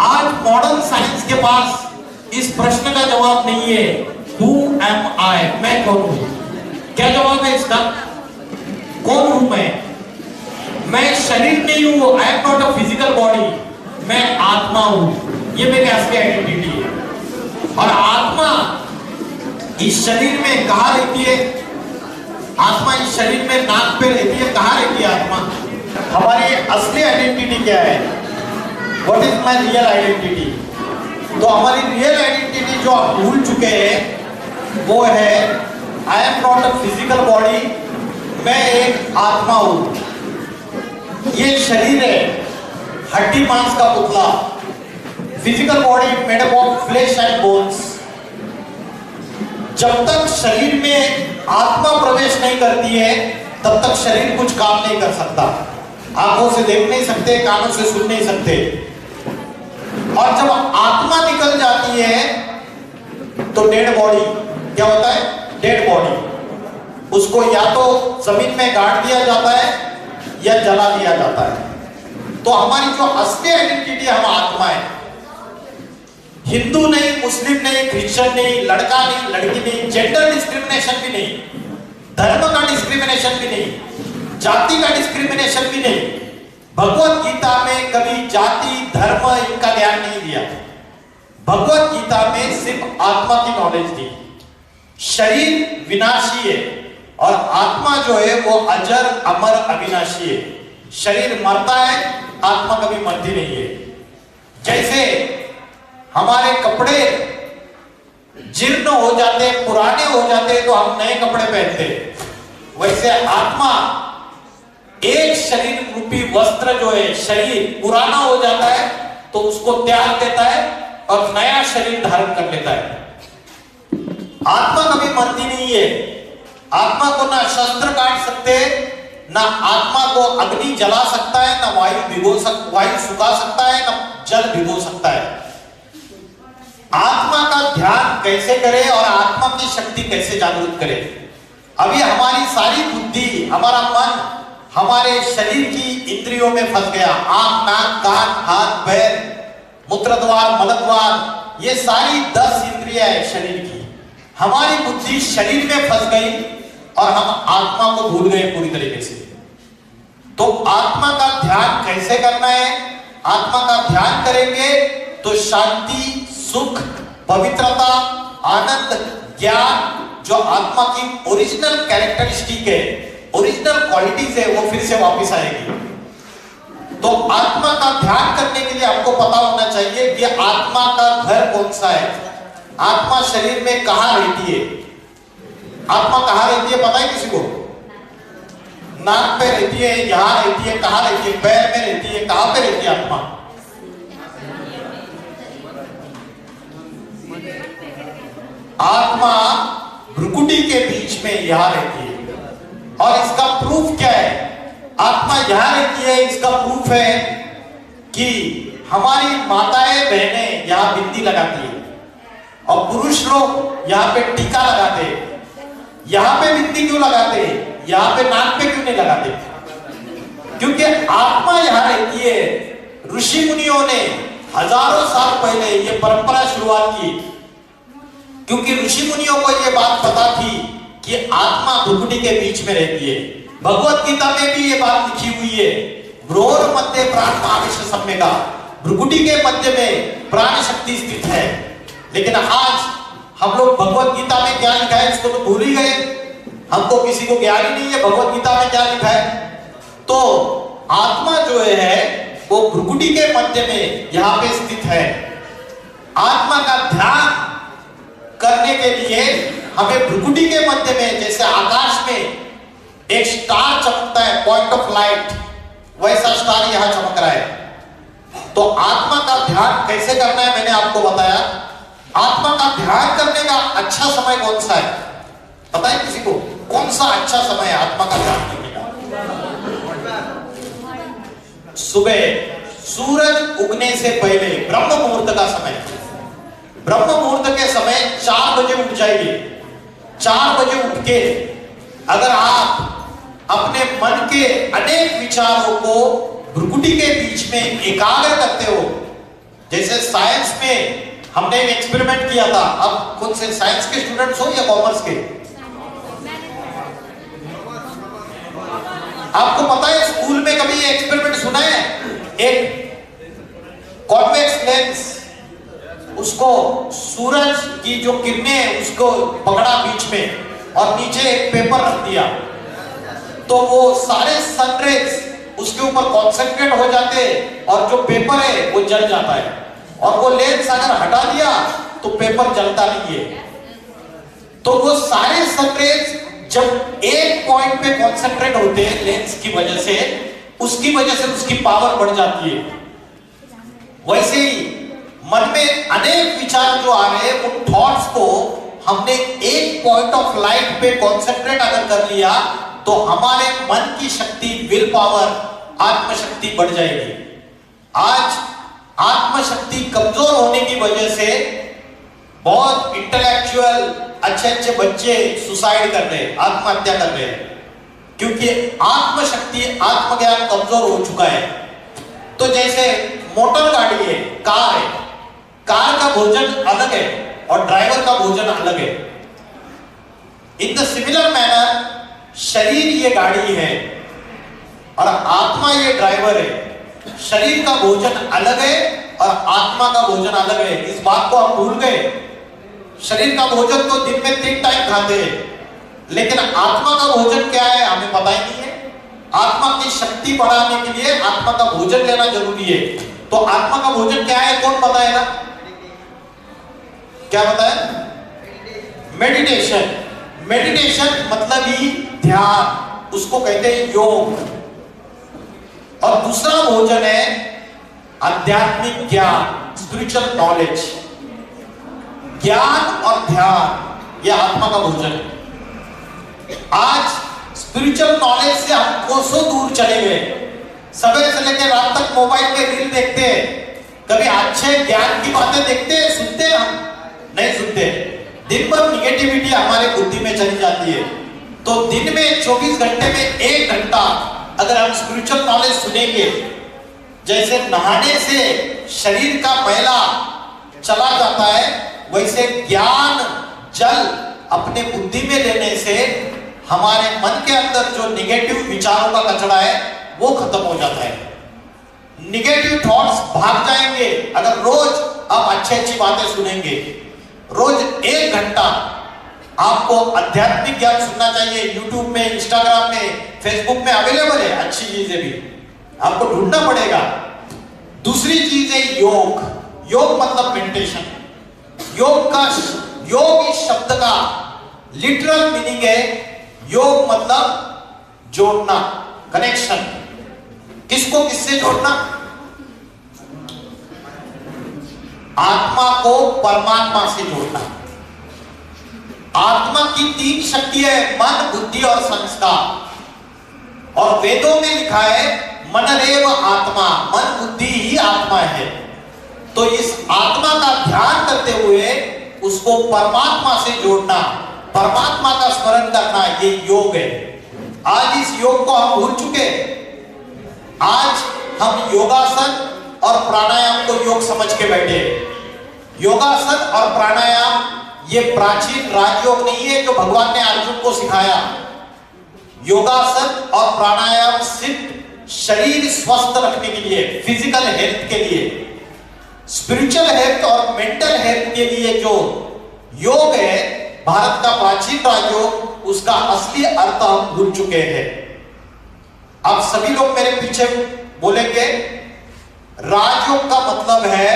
[SPEAKER 1] आज मॉडर्न साइंस के पास इस प्रश्न का जवाब नहीं है। Who am I? मैं कौन हूं? क्या जवाब है इसका? कौन हूं मैं? मैं शरीर नहीं हूं, I am not a physical body, मैं आत्मा हूं। ये मेरी असली आइडेंटिटी है। और आत्मा इस शरीर में कहां रहती है? आत्मा इस शरीर में नाक पे रहती है। कहां रहती है आत्मा? हमारी असली आइडेंटिटी क्या है? What is my real identity? तो हमारी रियल आइडेंटिटी जो आप भूल चुके हैं वो है I am not a physical body, मैं एक आत्मा हूं। ये शरीर है, हड्डी मांस का पुतला। Physical body made up of flesh and bones. जब तक शरीर में आत्मा प्रवेश नहीं करती है तब तक शरीर कुछ काम नहीं कर सकता। आंखों से देख नहीं सकते, कानों से सुन नहीं सकते। और जब आत्मा निकल जाती है तो डेड बॉडी क्या होता है? Dead body. उसको या तो जमीन में गाड़ दिया जाता है या जला दिया जाता है। तो हमारी जो असली आइडेंटिटी हम आत्मा है। हिंदू नहीं, मुस्लिम नहीं, क्रिश्चियन नहीं, लड़का नहीं, लड़की नहीं, जेंडर डिस्क्रिमिनेशन भी नहीं, धर्म का डिस्क्रिमिनेशन भी नहीं, जाति का डिस्क्रिमिनेशन भी नहीं। भगवत गीता में कभी जाति धर्म इनका ध्यान नहीं दिया। भगवत गीता में सिर्फ आत्मा की नॉलेज दी। शरीर विनाशी है और आत्मा जो है वो अजर अमर अविनाशी है। शरीर मरता है, आत्मा कभी मरती नहीं है। जैसे हमारे कपड़े जीर्ण हो जाते, पुराने हो जाते तो हम नए कपड़े पहनते, वैसे आत्मा एक शरीर रूपी वस्त्र जो है, शरीर पुराना हो जाता है तो उसको त्याग देता है और नया शरीर धारण कर लेता है। आत्मा कभी मरती नहीं है। आत्मा को ना शस्त्र काट सकते, ना आत्मा को अग्नि जला सकता है, ना वायु सुखा सकता है, ना जल भिगो सकता है। आत्मा का ध्यान कैसे करें और आत्मा की शक्ति कैसे जागृत करें? अभी हमारी सारी बुद्धि, हमारा मन हमारे शरीर की इंद्रियों में फंस गया। आंख, नाक, कान, हाथ, पैर, मूत्रद्वार, मलद्वार, ये सारी 10 इंद्रियां है शरीर की। हमारी बुद्धि शरीर में फंस गई और हम आत्मा को भूल गए पूरी तरीके से। तो आत्मा का ध्यान कैसे करना है? आत्मा का ध्यान करेंगे तो शांति, सुख, पवित्रता, आनंद, ज्ञान, जो आत्मा की ओरिजिनल कैरेक्टरिस्टिक है, ओरिजिनल क्वालिटीज है, वो फिर से वापस आएगी। तो आत्मा का ध्यान करने के लिए आपको पता होना चाहिए कि आत्मा का घर कौन सा है। आत्मा शरीर में कहां रहती है? आत्मा कहां रहती है पता है किसी को? नाक पे रहती है, यहां रहती है, कहां रहती है? पैर में रहती है, कहां पे रहती है आत्मा? आत्मा भ्रुकुटी के बीच में यहां रहती है। और इसका प्रूफ क्या है? आत्मा यहां रहती है, इसका प्रूफ है कि हमारी माताएं बहनें यहां बिंदी लगाती है और पुरुष लोग यहां पे टीका लगाते हैं। यहां पे बिंदी क्यों लगाते हैं? यहां पे नाक पे क्यों नहीं लगाते? क्योंकि आत्मा यहां रहती है। ऋषि मुनियों ने हजारों साल पहले ये परंपरा शुरुआत की, क्योंकि ऋषि मुनियों को यह बात पता थी कि आत्मा भ्रुकुटी के बीच में रहती है। भगवत गीता में भी ये बात लिखी हुई है, भ्रूर मध्य प्राण आवेश सम्यगा, भ्रुकुटी के मध्य में प्राण शक्ति स्थित है। लेकिन आज हम लोग भगवत गीता में क्या लिखा है इसको तो भूल ही गए। हमको किसी को ज्ञान ही नहीं है भगवत गीता में क्या लिखा है। तो आत्मा जो है वो भ्रुकुटी के मध्य में यहां पे स्थित है। आत्मा का ध्यान करने के लिए हमें भ्रुकुटी के मध्य में, जैसे आकाश में एक स्टार चमकता है, पॉइंट ऑफ लाइट, वैसा स्टार यहां चमक रहा है। तो आत्मा का ध्यान कैसे करना है मैंने आपको बताया। आत्मा का ध्यान करने का अच्छा समय कौन सा है, पता है किसी को? कौन सा अच्छा समय है आत्मा का ध्यान करने का? सुबह सूरज उगने से पहले ब्रह्म मुहूर्त का समय। ब्रह्म मुहूर्त के समय 4 बजे उठ जाइए। 4 बजे उठ के अगर आप अपने मन के अनेक विचारों को भ्रुकुटी के बीच में एकाग्र करते हो, जैसे साइंस में हमने एक एक्सपेरिमेंट किया था। अब कौन से साइंस के स्टूडेंट्स हो या कॉमर्स के? आपको पता है स्कूल में कभी ये एक्सपेरिमेंट सुना है? एक कॉन्वेक्स लेंस, उसको सूरज की जो किरणें हैं उसको पकड़ा बीच में और नीचे एक पेपर रख दिया, तो वो सारे सनरेज उसके ऊपर कॉन्सेंट्रेट हो जाते और जो पेपर है वो जल जाता है। और वो लेंस अगर हटा दिया तो पेपर जलता नहीं है। तो वो सारे सनरेज जब एक पॉइंट पे कॉन्सेंट्रेट होते हैं लेंस की वजह से, उसकी वजह से उसकी पावर बढ़ जाती है। वैसे ही मन में अनेक विचार जो आ रहे हैं, उन थॉट्स को हमने एक पॉइंट ऑफ लाइट पे कॉन्सेंट्रेट अगर कर लिया तो हमारे मन की शक्ति, विल पावर, आत्मशक्ति बढ़ जाएगी। आज आत्मशक्ति कमजोर होने की वजह से बहुत इंटेलेक्चुअल अच्छे अच्छे बच्चे सुसाइड कर रहे हैं, आत्महत्या कर रहे हैं, क्योंकि आत्मशक्ति, आत्मज्ञान कमजोर हो चुका है। तो जैसे मोटर गाड़ी है, कार है, कार का भोजन अलग है और ड्राइवर का भोजन अलग है। इन द सिमिलर मैनर शरीर ये गाड़ी है और आत्मा ये ड्राइवर है। शरीर का भोजन अलग है और आत्मा का भोजन अलग है। इस बात को हम भूल गए। शरीर का भोजन तो दिन में 3 टाइम खाते हैं, लेकिन आत्मा का भोजन क्या है हमें पता ही नहीं है। आत्मा की शक्ति बढ़ाने के लिए आत्मा का भोजन लेना जरूरी है। तो आत्मा का भोजन क्या है, कौन बताएगा? क्या बताए? मेडिटेशन। मेडिटेशन मतलब ही ध्यान, उसको कहते हैं योग। और दूसरा भोजन है आध्यात्मिक ज्ञान, स्पिरिचुअल नॉलेज। ज्ञान और ध्यान, यह आत्मा का भोजन है। आज स्पिरिचुअल नॉलेज से हम कोसों दूर चले गए। सवेरे से लेकर रात तक मोबाइल में रील देखते हैं। कभी अच्छे ज्ञान की बातें देखते हैं, सुनते हैं? हम नहीं सुनते। दिन भर निगेटिविटी हमारे बुद्धि में चली जाती है। तो दिन में 24 घंटे में 1 घंटा अगर हम स्पिरिचुअल नॉलेज सुनेंगे, जैसे नहाने से शरीर का मैला चला जाता है, वैसे ज्ञान जल अपने बुद्धि में लेने से हमारे मन के अंदर जो निगेटिव विचारों का कचरा है वो खत्म हो जाता है। निगेटिव थॉट्स भाग जाएंगे अगर रोज आप अच्छी अच्छी बातें सुनेंगे। रोज 1 घंटा आपको आध्यात्मिक ज्ञान सुनना चाहिए। यूट्यूब में, इंस्टाग्राम में, फेसबुक में अवेलेबल है अच्छी चीजें भी, आपको ढूंढना पड़ेगा। दूसरी चीज है योग। योग मतलब मेडिटेशन। योग इस शब्द का लिटरल मीनिंग है योग मतलब जोड़ना, कनेक्शन। किसको किससे जोड़ना? आत्मा को परमात्मा से जोड़ना। आत्मा की 3 शक्तियां है, मन, बुद्धि और संस्कार। और वेदों में लिखा है मनरेव आत्मा, मन बुद्धि ही आत्मा है। तो इस आत्मा का ध्यान करते हुए उसको परमात्मा से जोड़ना, परमात्मा का स्मरण करना, ये योग है। आज इस योग को हम भूल चुके। आज हम योगासन और प्राणायाम को योग समझ के बैठे। योगासन और प्राणायाम ये प्राचीन राजयोग नहीं है जो भगवान ने अर्जुन को सिखाया। योगासन और प्राणायाम सिर्फ शरीर स्वस्थ रखने के लिए, फिजिकल हेल्थ के लिए, स्पिरिचुअल हेल्थ और मेंटल हेल्थ के लिए जो योग है भारत का प्राचीन राजयोग, उसका असली अर्थ हम भूल चुके हैं। आप सभी लोग मेरे पीछे बोलेंगे राजयोग का मतलब है,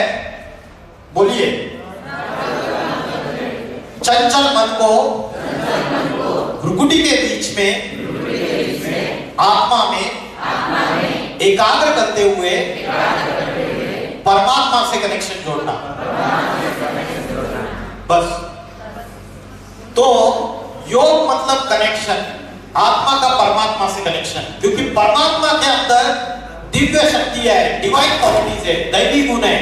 [SPEAKER 1] बोलिए, चंचल मन को भ्रुकुटी के बीच में आत्मा में एकाग्र करते हुए परमात्मा से कनेक्शन जोड़ना, बस। तो योग मतलब कनेक्शन, आत्मा का परमात्मा से कनेक्शन, क्योंकि परमात्मा के अंदर दिव्य शक्ति है, डिवाइन क्वालिटीज है, दैवी गुण है,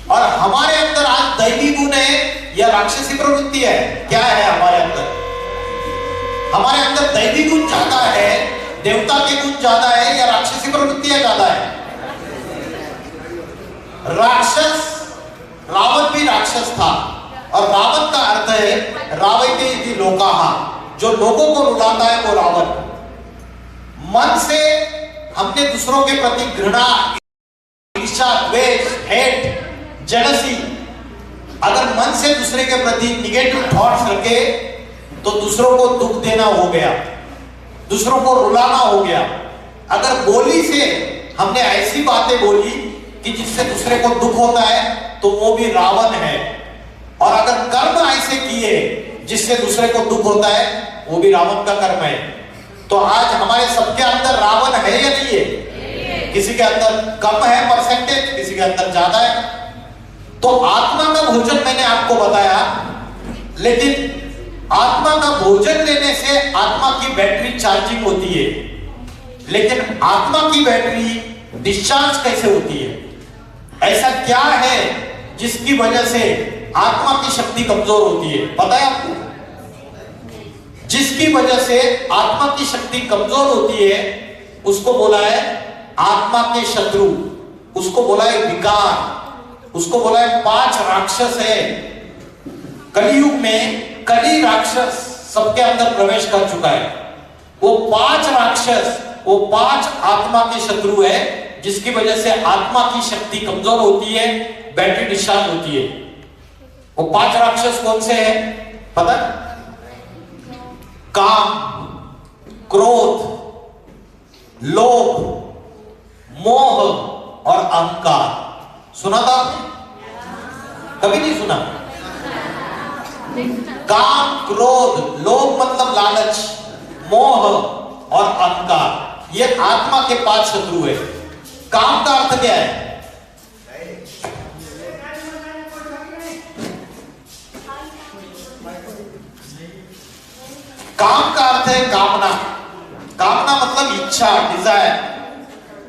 [SPEAKER 1] और हमारे अंदर आज दैवी गुण है या राक्षसी प्रवृत्ति है? क्या है हमारे अंदर? हमारे अंदर दैवी गुण ज्यादा है, देवता के गुण ज्यादा है, या राक्षसी प्रवृत्तियां ज्यादा है? राक्षस, रावण भी राक्षस था, और रावण का अर्थ है रावयते इति लोकाः, जो लोगों को रुलाता है वो रावण। मन से हमने दूसरों के प्रति घृणा, ईर्ष्या, द्वेष, हेट, जेलसी, अगर मन से दूसरे के प्रति निगेटिव थॉट्स रखे तो दूसरों को दुख देना हो गया, दूसरों को रुलाना हो गया। अगर बोली से हमने ऐसी बातें बोली कि जिससे दूसरे को दुख होता है तो वो भी रावण है, और अगर कर्म ऐसे किए जिससे दूसरे को दुख होता है वो भी रावण का कर्म है। तो आज हमारे सबके अंदर रावण है या नहीं है? किसी के अंदर कम है परसेंटेज, किसी के अंदर ज्यादा है। तो आत्मा का भोजन मैंने आपको बताया, लेकिन आत्मा का भोजन लेने से आत्मा की बैटरी चार्जिंग होती है, लेकिन आत्मा की बैटरी डिस्चार्ज कैसे होती है? ऐसा क्या है जिसकी वजह से आत्मा की शक्ति कमजोर होती है? पता है आपको? जिसकी वजह से आत्मा की शक्ति कमजोर होती है उसको बोला है आत्मा के शत्रु, उसको बोला है विकार, उसको बोला है 5 राक्षस है। कलयुग में कली राक्षस सबके अंदर प्रवेश कर चुका है। वो 5 राक्षस, वो 5 आत्मा के शत्रु है, जिसकी वजह से आत्मा की शक्ति कमजोर होती है, बैटरी डिस्चार्ज होती है। वो 5 राक्षस कौन से हैं पता? काम, क्रोध, लोभ, मोह और अहंकार। सुना था आपने? कभी नहीं सुना? काम, क्रोध, लोभ मतलब लालच, मोह और अहंकार, ये आत्मा के 5 शत्रु है। काम का अर्थ क्या है? काम का अर्थ है कामना। कामना मतलब इच्छा, डिजायर,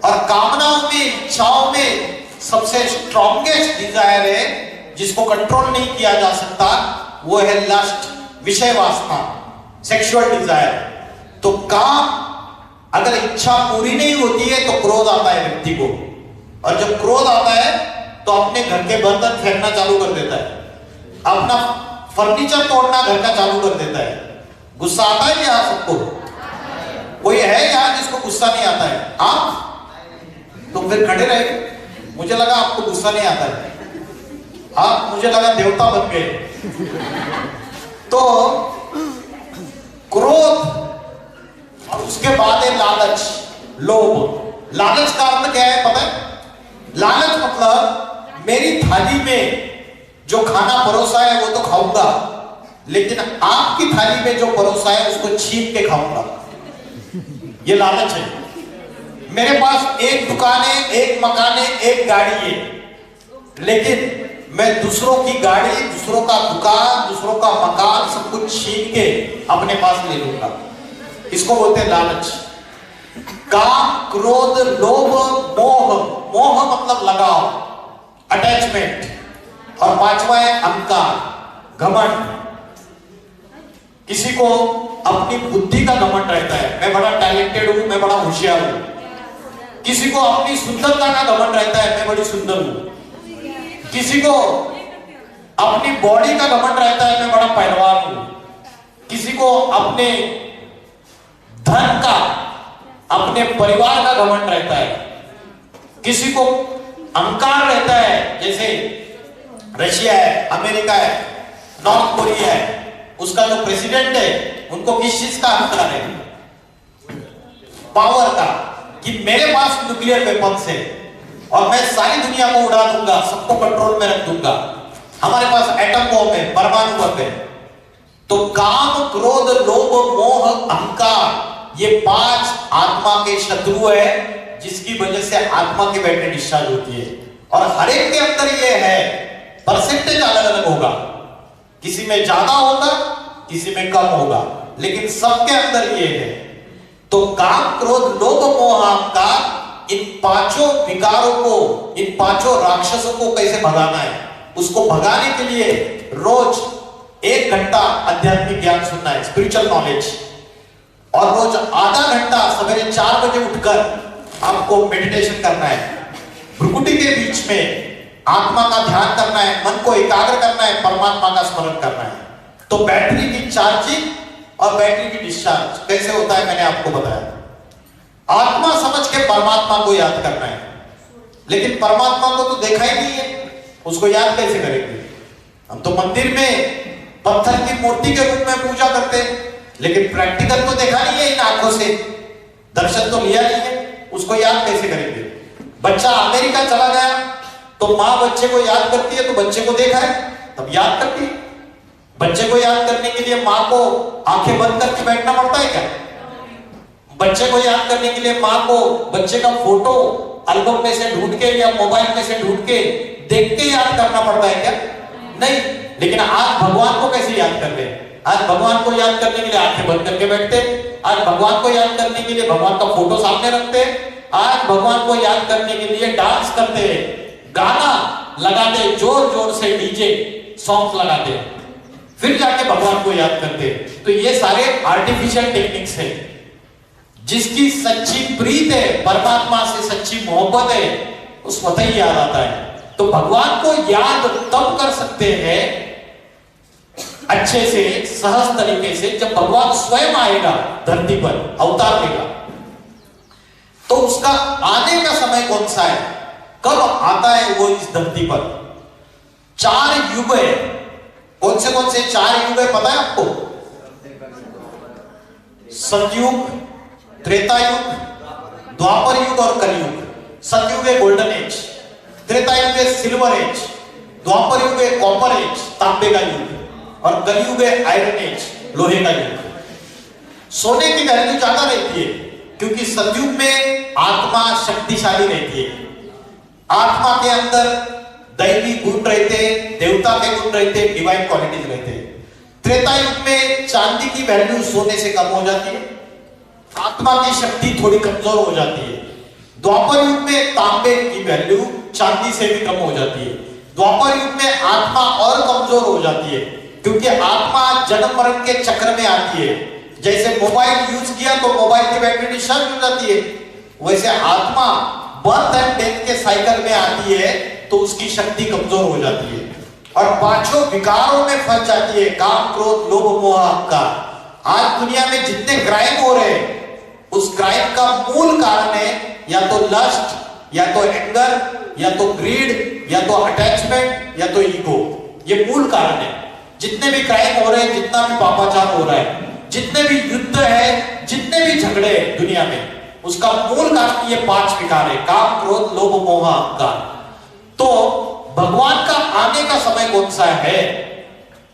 [SPEAKER 1] और कामनाओं में, इच्छाओं में सबसे स्ट्रॉन्गेस्ट डिजायर है जिसको कंट्रोल नहीं किया जा सकता, वो है लस्ट, विषय वासना, सेक्सुअल डिजायर। तो काम, अगर इच्छा पूरी नहीं होती है तो क्रोध आता है व्यक्ति को, और जब क्रोध आता है तो अपने घर के बर्तन फेंकना चालू कर देता है, अपना फर्नीचर तोड़ना घर का चालू कर देता है। गुस्सा आता है यहाँ सबको? कोई है यहाँ जिसको गुस्सा नहीं आता है? आप तो फिर खड़े रहे। मुझे लगा आपको गुस्सा नहीं आता है, आप मुझे लगा देवता बन गए। तो क्रोध, और उसके बाद है लालच, लोभ। लालच का अर्थ क्या है पता है? लालच मतलब मेरी थाली में जो खाना परोसा है वो तो खाऊंगा, लेकिन आपकी थाली में जो परोसा है उसको छीन के खाऊंगा, ये लालच है। मेरे पास एक दुकान है, एक मकान है, एक गाड़ी है, लेकिन मैं दूसरों की गाड़ी, दूसरों का दुकान, दूसरों का मकान सब कुछ छीन के अपने पास ले लूंगा। इसको बोलते हैं लालच। काम, क्रोध, लोभ, मोह। मोह मतलब लगाव, अटैचमेंट, और 5वां है अहंकार, घमंड। किसी को अपनी बुद्धि का घमंड रहता है, मैं बड़ा टैलेंटेड हूं, मैं बड़ा होशियार हूं। किसी को अपनी सुंदरता का घमंड रहता है, मैं बड़ी सुंदर हूं। किसी को अपनी बॉडी का घमंड रहता है, मैं बड़ा पहलवान हूं। किसी को अपने धन का, अपने परिवार का घमंड रहता है। किसी को अहंकार रहता है, जैसे रशिया है, अमेरिका है, नॉर्थ कोरिया है, उसका जो प्रेसिडेंट है उनको किस चीज का अहंकार है? पावर का, कि मेरे पास न्यूक्लियर वेपन्स है, और मैं सारी दुनिया को उड़ा दूंगा, सबको कंट्रोल में रख दूंगा। हमारे पास एटम बम है, परमाणु बम है। तो काम, क्रोध, लोभ, मोह, अहंकार, ये 5 आत्मा के शत्रु है, जिसकी वजह से आत्मा की बैटरी डिस्चार्ज होती है। और हर एक के अंदर ये है, परसेंटेज अलग अलग होगा, किसी में ज्यादा होगा, किसी में कम होगा, लेकिन सबके अंदर ये है। तो काम, क्रोध, लोभ, मोह, अहंकार, इन 5 विकारों को, इन 5 राक्षसों को कैसे भगाना है, उसको भगाने के लिए रोज 1 घंटा आध्यात्मिक ज्ञान सुनना है, स्पिरिचुअल नॉलेज। और रोज आधा घंटा सवेरे 4 बजे उठकर आपको मेडिटेशन करना है। भ्रुकुटी के बीच में आत्मा का ध्यान करना है, मन को एकाग्र करना है, परमात्मा का स्मरण करना है। तो बैटरी की चार्जिंग और बैटरी की डिस्चार्ज कैसे होता है, मैंने आपको बताया। आत्मा समझ के परमात्मा को याद करना है, लेकिन परमात्मा को तो देखा ही नहीं है, उसको याद कैसे करेंगे? हम तो मंदिर में पत्थर की मूर्ति के रूप में पूजा करते हैं, लेकिन प्रैक्टिकल तो देखा नहीं है इन आंखों से, दर्शन तो लिया नहीं है, उसको याद कैसे करेंगे? बच्चा अमेरिका चला गया तो माँ बच्चे को याद करती है, तो बच्चे को देखा है तब याद करती है। बच्चे को याद करने के लिए माँ को आंखें बंद करके बैठना पड़ता है क्या? बच्चे को याद करने के लिए माँ को बच्चे का फोटो एल्बम में से ढूंढ के या मोबाइल में से ढूंढ के देख के याद करना पड़ता है क्या? नहीं। लेकिन आज भगवान को कैसे याद कर रहे? आज भगवान को याद करने के लिए आंखें बंद करके बैठते, आज भगवान को याद करने के लिए भगवान का फोटो सामने रखते, आज भगवान को याद करने के लिए डांस करते, गाना लगाते, जोर जोर से डीजे सॉन्ग लगाते, फिर जाके भगवान को याद करते। तो ये सारे आर्टिफिशियल टेक्निक्स है। जिसकी सच्ची प्रीत है, परमात्मा से सच्ची मोहब्बत है, उस स्वतः ही याद आता है। तो भगवान को याद तब कर सकते हैं अच्छे से, सहज तरीके से, जब भगवान स्वयं आएगा धरती पर, अवतार लेगा। तो उसका आने का समय कौन सा है, कब आता है वो इस धरती पर? 4 युग है। कौन से 4 युग है पता है आपको? सतयुग, त्रेता युग, द्वापर युग और कलयुग। सतयुग है गोल्डन एज, त्रेता युग है सिल्वर एज, द्वापर युग है कॉपर एज, तांबे का युग, और कलयुग है आयरन एज, लोहे का युग। सोने की वैल्यू ज्यादा रहती है, क्योंकि सतयुग में आत्मा शक्तिशाली रहती है, आत्मा के अंदर दैवी गुण रहते, देवता के गुण रहते, डिवाइन क्वालिटीज रहते। त्रेता युग में चांदी की वैल्यू सोने से कम हो जाती है, आत्मा की शक्ति थोड़ी कमजोर हो जाती है। द्वापर युग में तांबे की वैल्यू चांदी से भी कम हो जाती है। द्वापर युग में आत्मा और कमजोर हो जाती है, क्योंकि आत्मा जन्म मरण के चक्र में आती है। जैसे मोबाइल यूज किया तो मोबाइल की बैटरी डिस्चार्ज हो जाती है, वैसे आत्मा बर्थ एंड डेथ के साइकिल में आती है, तो उसकी शक्ति कमजोर हो जाती है और 5 विकारों में फंस जाती है, काम, क्रोध, लोभ, मोह, अहंकार। आज दुनिया में जितने क्राइम हो रहे हैं, उस क्राइम का मूल कारण है या तो लस्ट, या तो एंगर, या तो ग्रीड, या तो अटैचमेंट, या तो ईगो। ये मूल कारण है। जितने भी क्राइम हो रहे हैं, जितना भी पापाचार हो रहा है, जितने भी युद्ध है, जितने भी झगड़े हैं दुनिया में, उसका मूल कारण ये 5 विकार है, काम, क्रोध, लोभ, मोह, अहंकार। तो भगवान का आने का समय कौन सा है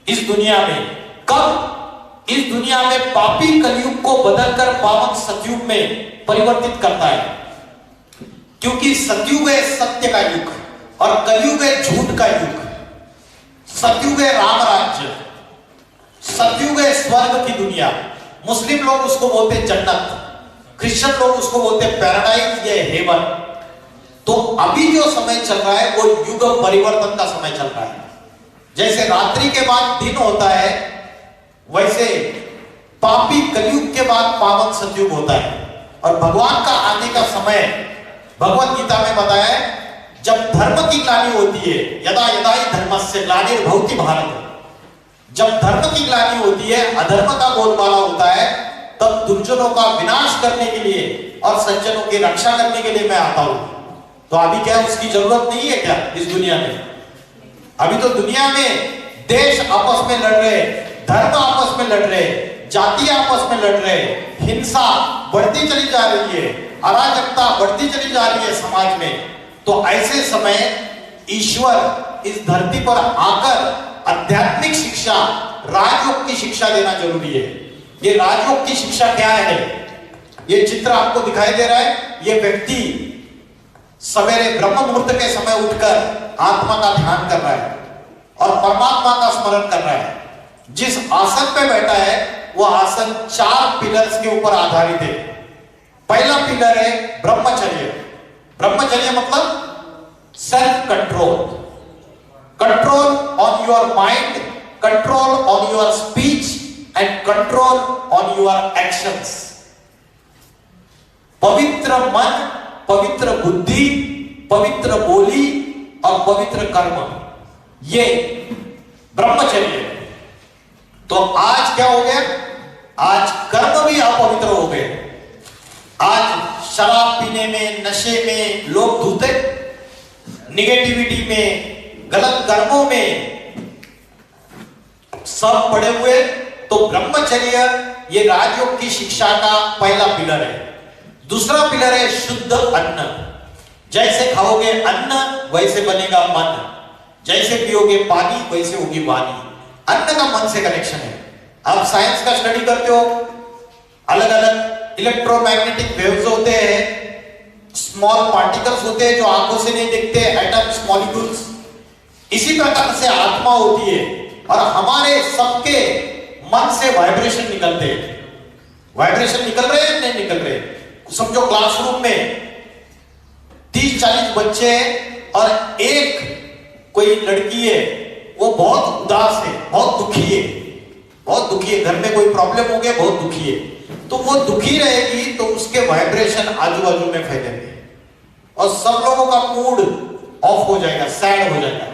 [SPEAKER 1] इस दुनिया में? कब? इस दुनिया में पापी कलयुग को बदलकर पावन सतयुग में परिवर्तित करता है, क्योंकि सतयुग है सत्य का युग और कलयुग है झूठ का युग। सतयुग है राम राज्य, सतयुग है स्वर्ग की दुनिया। मुस्लिम लोग उसको बोलते हैं जन्नत, क्रिश्चियन लोग उसको बोलते हैं पैराडाइज या हेवन। तो अभी जो समय चल रहा है वो युग परिवर्तन का समय चल रहा है। जैसे रात्रि के बाद दिन होता है, वैसे पापी कलयुग के बाद पावन सतयुग होता है। और भगवान का आने का समय भगवत गीता में बताया है, जब धर्म की ग्लानि होती है, यदा यदा ही धर्मस्य ग्लानिर्भवति भारत, जब धर्म की ग्लानि होती है, अधर्म का बोलबाला होता है, तब दुर्जनों का विनाश करने के लिए और सज्जनों की रक्षा करने के लिए मैं आता हूं। तो अभी क्या उसकी जरूरत नहीं है क्या इस दुनिया में? अभी तो दुनिया में देश आपस में लड़ रहे, धर्म आपस में लड़ रहे, जाति आपस में लड़ रहे, हिंसा बढ़ती चली जा रही है, अराजकता बढ़ती चली जा रही है समाज में। तो ऐसे समय ईश्वर इस धरती पर आकर आध्यात्मिक शिक्षा, राजयोग की शिक्षा देना जरूरी है। ये राजयोग की शिक्षा क्या है? ये चित्र आपको दिखाई दे रहा है। ये व्यक्ति सवेरे ब्रह्म मुहूर्त के समय उठकर आत्मा का ध्यान कर रहा है और परमात्मा का स्मरण कर रहा है। जिस आसन पे बैठा है वो आसन 4 पिलर्स के ऊपर आधारित है। पहला पिलर है ब्रह्मचर्य। ब्रह्मचर्य मतलब self control, control on your mind, control on your speech and control on your actions. पवित्र मन, पवित्र बुद्धि, पवित्र बोली और पवित्र कर्म, ये ब्रह्मचर्य है। तो आज क्या हो गया? आज कर्म भी अपवित्र हो गए। आज शराब पीने में, नशे में लोग धुते, निगेटिविटी में, गलत कर्मों में सब पड़े हुए। तो ब्रह्मचर्य ये राजयोग की शिक्षा का पहला पिलर है। दूसरा पिलर है शुद्ध अन्न। जैसे खाओगे अन्न वैसे बनेगा मन, जैसे पियोगे पानी वैसे होगी वाणी। अन्न का मन से कनेक्शन है। आप साइंस का स्टडी करते हो, अलग अलग इलेक्ट्रोमैग्नेटिक वेव्स होते हैं, स्मॉल पार्टिकल्स होते हैं जो आंखों से नहीं दिखते, एटम्स, मॉलिक्यूल्स। इसी प्रकार से आत्मा होती है और हमारे सबके मन से वाइब्रेशन निकलते हैं। वाइब्रेशन निकल रहे हैं नहीं निकल रहे? समझो क्लासरूम में 30-40 बच्चे हैं और एक कोई लड़की है, वो बहुत उदास है, बहुत दुखी है, बहुत दुखी है, घर में कोई प्रॉब्लम हो गया, बहुत दुखी है। तो वो दुखी रहेगी तो उसके वाइब्रेशन आजू बाजू में फैलेंगे और सब लोगों का मूड ऑफ हो जाएगा, सैड हो जाएगा।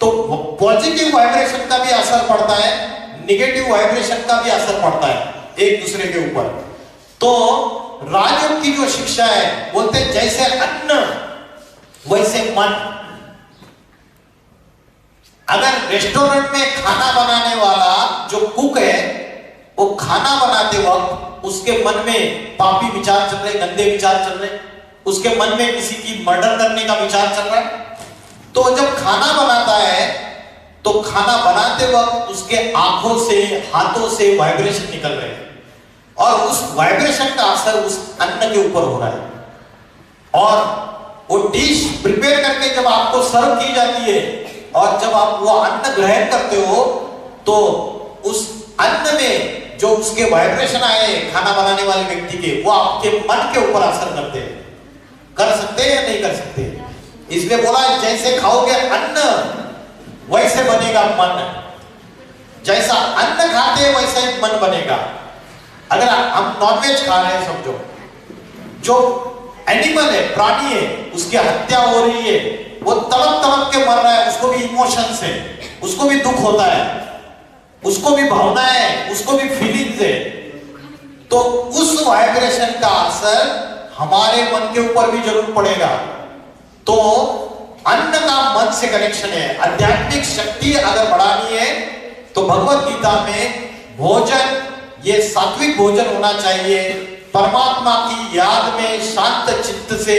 [SPEAKER 1] तो पॉजिटिव वाइब्रेशन का भी असर पड़ता है, निगेटिव वाइब्रेशन का भी असर पड़ता है एक दूसरे के ऊपर। तो राजयोग की जो शिक्षा है, बोलते हैं जैसे अन्न वैसे मन। अगर रेस्टोरेंट में खाना बनाने वाला जो कुक है, वो खाना बनाते वक्त उसके मन में पापी विचार चल रहे, गंदे विचार चल रहे, उसके मन में किसी की मर्डर करने का विचार चल रहा है, तो जब खाना बनाता है तो खाना बनाते वक्त उसके आंखों से, हाथों से वाइब्रेशन निकल रहे हैं और उस वाइब्रेशन का असर उस अन्न के ऊपर हो रहा है। और वो डिश प्रिपेयर करके जब आपको सर्व की जाती है और जब आप वो अन्न ग्रहण करते हो तो उस अन्न में जो उसके वाइब्रेशन आए खाना बनाने वाले व्यक्ति के, वो आपके मन के ऊपर असर करते हैं। कर सकते हैं या नहीं कर सकते? इसलिए बोला जैसे खाओगे अन्न वैसे बनेगा मन। जैसा अन्न खाते हैं वैसा ही मन बनेगा। अगर हम नॉनवेज खा रहे हैं, समझो जो एनिमल है, प्राणी है, उसकी हत्या हो रही है, वो तड़प तड़प के मर रहा है, उसको भी इमोशंस है, उसको भी दुख होता है, उसको भी भावनाएं है, उसको भी फीलिंग्स है। तो उस वाइब्रेशन का असर हमारे मन के ऊपर भी जरूर पड़ेगा। तो अन्न का मन से कनेक्शन है। आध्यात्मिक शक्ति अगर बढ़ानी है तो भगवत गीता में भोजन, ये सात्विक भोजन होना चाहिए। परमात्मा की याद में शांत चित्त से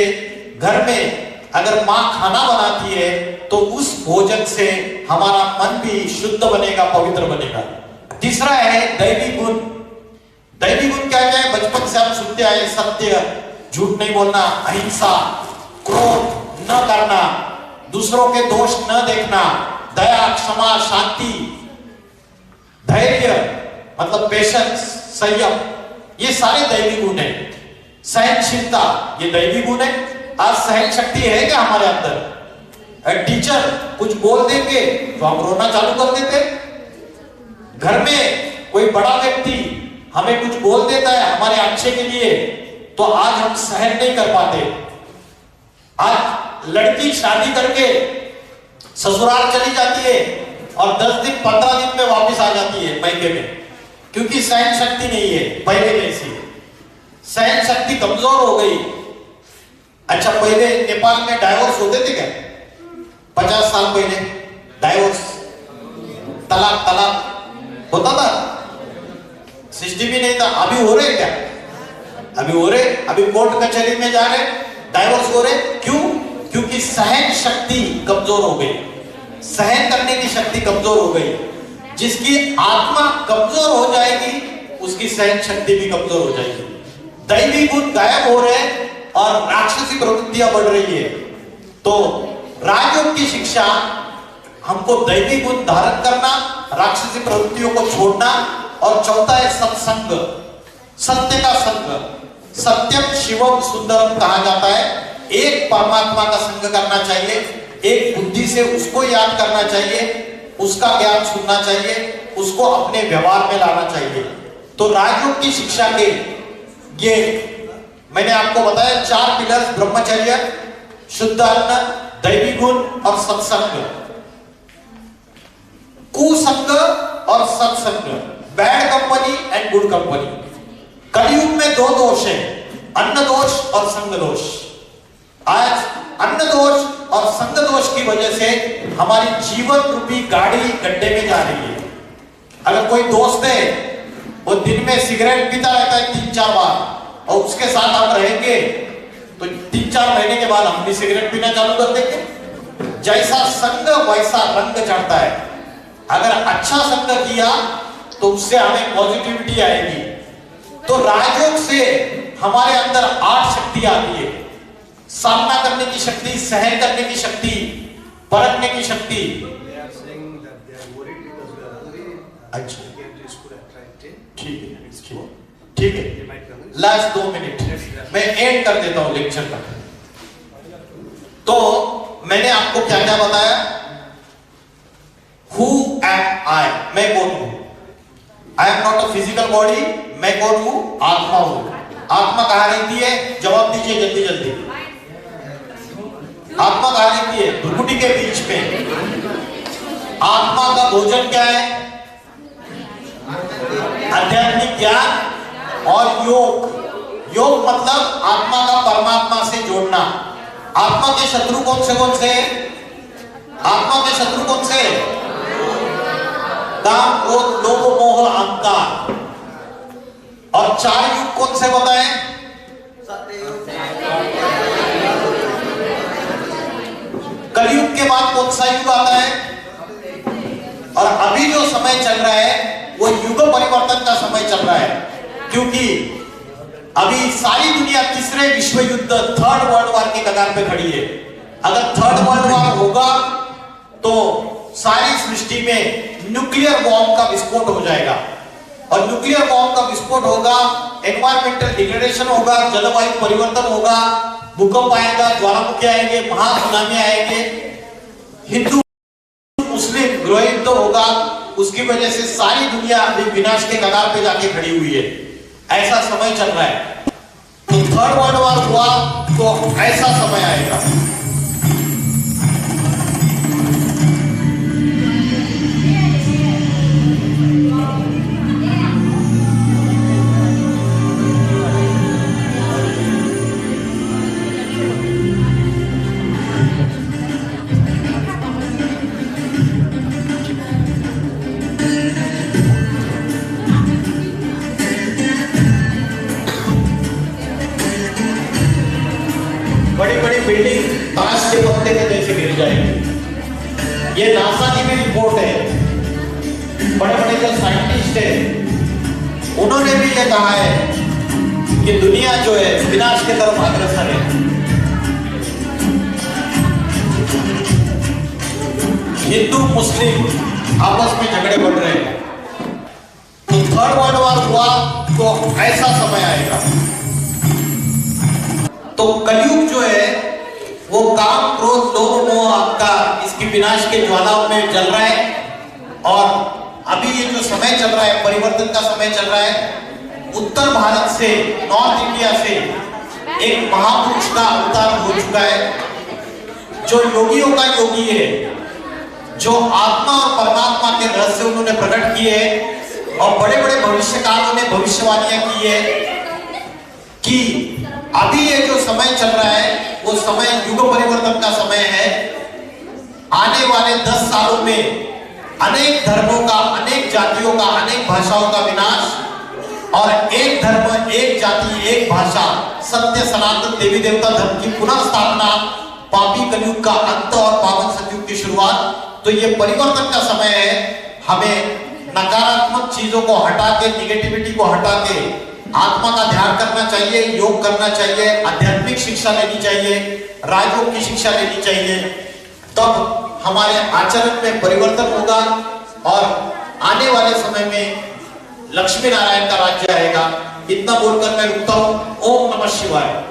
[SPEAKER 1] घर में अगर माँ खाना बनाती है तो उस भोजन से हमारा मन भी शुद्ध बनेगा, पवित्र बनेगा। तीसरा है दैवी गुण। दैवी गुण क्या क्या है? बचपन से हम सुनते आए, सत्य, झूठ नहीं बोलना, अहिंसा, क्रोध न करना, दूसरों के दोष न देखना, दया, क्षमा, शांति, धैर्य मतलब पेशेंस, संयम, ये सारे दैवी गुण है। सहनशीलता ये दैवी गुण है। आज सहन शक्ति है क्या हमारे अंदर? टीचर कुछ बोल देंगे तो हम रोना चालू कर देते। घर में कोई बड़ा व्यक्ति हमें कुछ बोल देता है हमारे अच्छे के लिए तो आज हम सहन नहीं कर पाते। आज लड़की शादी करके ससुराल चली जाती है और 10 दिन 15 दिन में वापस आ जाती है मायके में, क्योंकि सहन शक्ति नहीं है पहले जैसी। सहन शक्ति कमजोर हो गई। अच्छा, पहले नेपाल में डाइवोर्स होते थे क्या? 50 साल पहले डाइवोर्स, तलाक होता था? सिस्टम भी नहीं था। अभी हो रहे क्या? अभी हो रहे, अभी कोर्ट कचहरी में जा रहे, डाइवोर्स हो रहे। क्यों? क्योंकि सहन शक्ति कमजोर हो गई, सहन करने की शक्ति कमजोर हो गई। जिसकी आत्मा कमजोर हो जाएगी उसकी सहन शक्ति भी कमजोर हो जाएगी। दैवी गुण गायब हो रहे हैं और राक्षसी प्रवृत्तियां बढ़ रही है। तो राजयोग की शिक्षा हमको दैवी गुण धारण करना, राक्षसी प्रवृत्तियों को छोड़ना, और चौथा है सत्संग, सत्य का संग। सत्यम शिवम सुंदरम कहा जाता है। एक परमात्मा का संग करना चाहिए, एक बुद्धि से उसको याद करना चाहिए, उसका ज्ञान सुनना चाहिए, उसको अपने व्यवहार में लाना चाहिए। तो राजयोग की शिक्षा के ये मैंने आपको बताया 4 पिलर्स: ब्रह्मचर्य, शुद्ध अन्न, दैवी गुण और सत्संग। कुसंग और सत्संग, bad company and good company. कलयुग में 2 दोष है, अन्न दोष और संग दोष। आज अन्न दोष और संग दोष की वजह से हमारी जीवन रूपी गाड़ी गड्ढे में जा रही है। अगर कोई दोस्त है वो दिन में सिगरेट पीता रहता है 3-4 बार, और उसके साथ आप रहेंगे तो 3-4 महीने के बाद हम भी सिगरेट पीना चालू कर देंगे। जैसा संग वैसा रंग चढ़ता है। अगर अच्छा संग किया तो उससे हमें पॉजिटिविटी आएगी। तो राजयोग से हमारे अंदर 8 शक्ति आती है: सामना करने की शक्ति, सहन करने की शक्ति, परखने की शक्ति। अच्छा, ठीक है। लास्ट 2 मिनट मैं एंड कर देता हूं लेक्चर का। तो मैंने आपको क्या क्या बताया? Who am I? मैं कौन हूं? I am not a physical body। मैं कौन हूं? आत्मा हूं। आत्मा कहां रहती है? जवाब दीजिए जल्दी जल्दी। आत्मा कहां रहती है? भ्रुकुटी के बीच में। आत्मा का भोजन क्या है? आध्यात्मिक ज्ञान और योग। योग मतलब आत्मा का परमात्मा से जोड़ना। आत्मा के शत्रु कौन से हैं? आत्मा के शत्रु कौन से? काम, क्रोध, लोभ, मोह, अहंकार। और 4 युग कौन से बताएं? कलयुग के बाद कौन सा युग आता है? और अभी जो समय चल रहा है वो युग परिवर्तन का समय चल रहा है। क्योंकि अभी सारी दुनिया तीसरे विश्व युद्ध, 3rd वर्ल्ड वॉर की कगार पे खड़ी है। अगर 3rd वर्ल्ड वॉर होगा तो सारी सृष्टि में न्यूक्लियर बॉम्ब का विस्फोट हो जाएगा। और न्यूक्लियर बॉम्ब का विस्फोट होगा, एनवायरमेंटल डिग्रेडेशन होगा, जलवायु परिवर्तन होगा, भूकंप आएगा, ज्वालामुखी आएंगे, महासुनामी आएंगे, हिंदू मुस्लिम गृह युद्ध होगा। उसकी वजह से सारी दुनिया अभी विनाश के कगार पे जाके खड़ी हुई है। ऐसा समय चल रहा है। तो 3rd वर्ल्ड वॉर हुआ तो ऐसा समय आएगा। बड़ी बड़ी बिल्डिंग ताश के पत्ते के जैसे गिर जाएगी। ये नासा की भी रिपोर्ट है। बड़े बड़े जो साइंटिस्ट हैं उन्होंने भी ये कहा है कि दुनिया जो है विनाश की तरफ अग्रसर है। हिंदू मुस्लिम आपस में झगड़े बढ़ रहे हैं। तो 3rd वर्ल्ड वॉर हुआ तो ऐसा समय आएगा। तो कलयुग जो है वो काम, क्रोध, लोभ, मोह, अहंकार, इसकी विनाश के ज्वालाओं में जल रहा है। और अभी ये जो समय चल रहा है, परिवर्तन का समय चल रहा है। उत्तर भारत से, नॉर्थ इंडिया से एक महापुरुष का अवतार हो चुका है, जो योगियों का योगी है, जो आत्मा और परमात्मा के रहस्य उन्होंने प्रकट किए हैं। और बड़े बड़े भविष्यकारों ने भविष्यवाणियां की है कि अभी ये जो समय चल रहा है वो समय युग परिवर्तन का समय है। आने वाले 10 सालों में अनेक धर्मों का, अनेक जातियों का, अनेक भाषाओं का विनाश और एक धर्म, एक जाति, एक भाषा, सत्य सनातन देवी देवता धर्म की पुनर्स्थापना पापी कलयुग का अंत और पावन सतयुग की शुरुआत। तो ये परिवर्तन का समय है। हमें नकारात्मक चीजों को हटा के, निगेटिविटी को हटा के आत्मा का ध्यान करना चाहिए, योग करना चाहिए, आध्यात्मिक शिक्षा लेनी चाहिए, राजयोग की शिक्षा लेनी चाहिए। तब हमारे आचरण में परिवर्तन होगा और आने वाले समय में लक्ष्मी नारायण का राज्य आएगा। इतना बोलकर मैं रुकता हूं। ओम नमः शिवाय।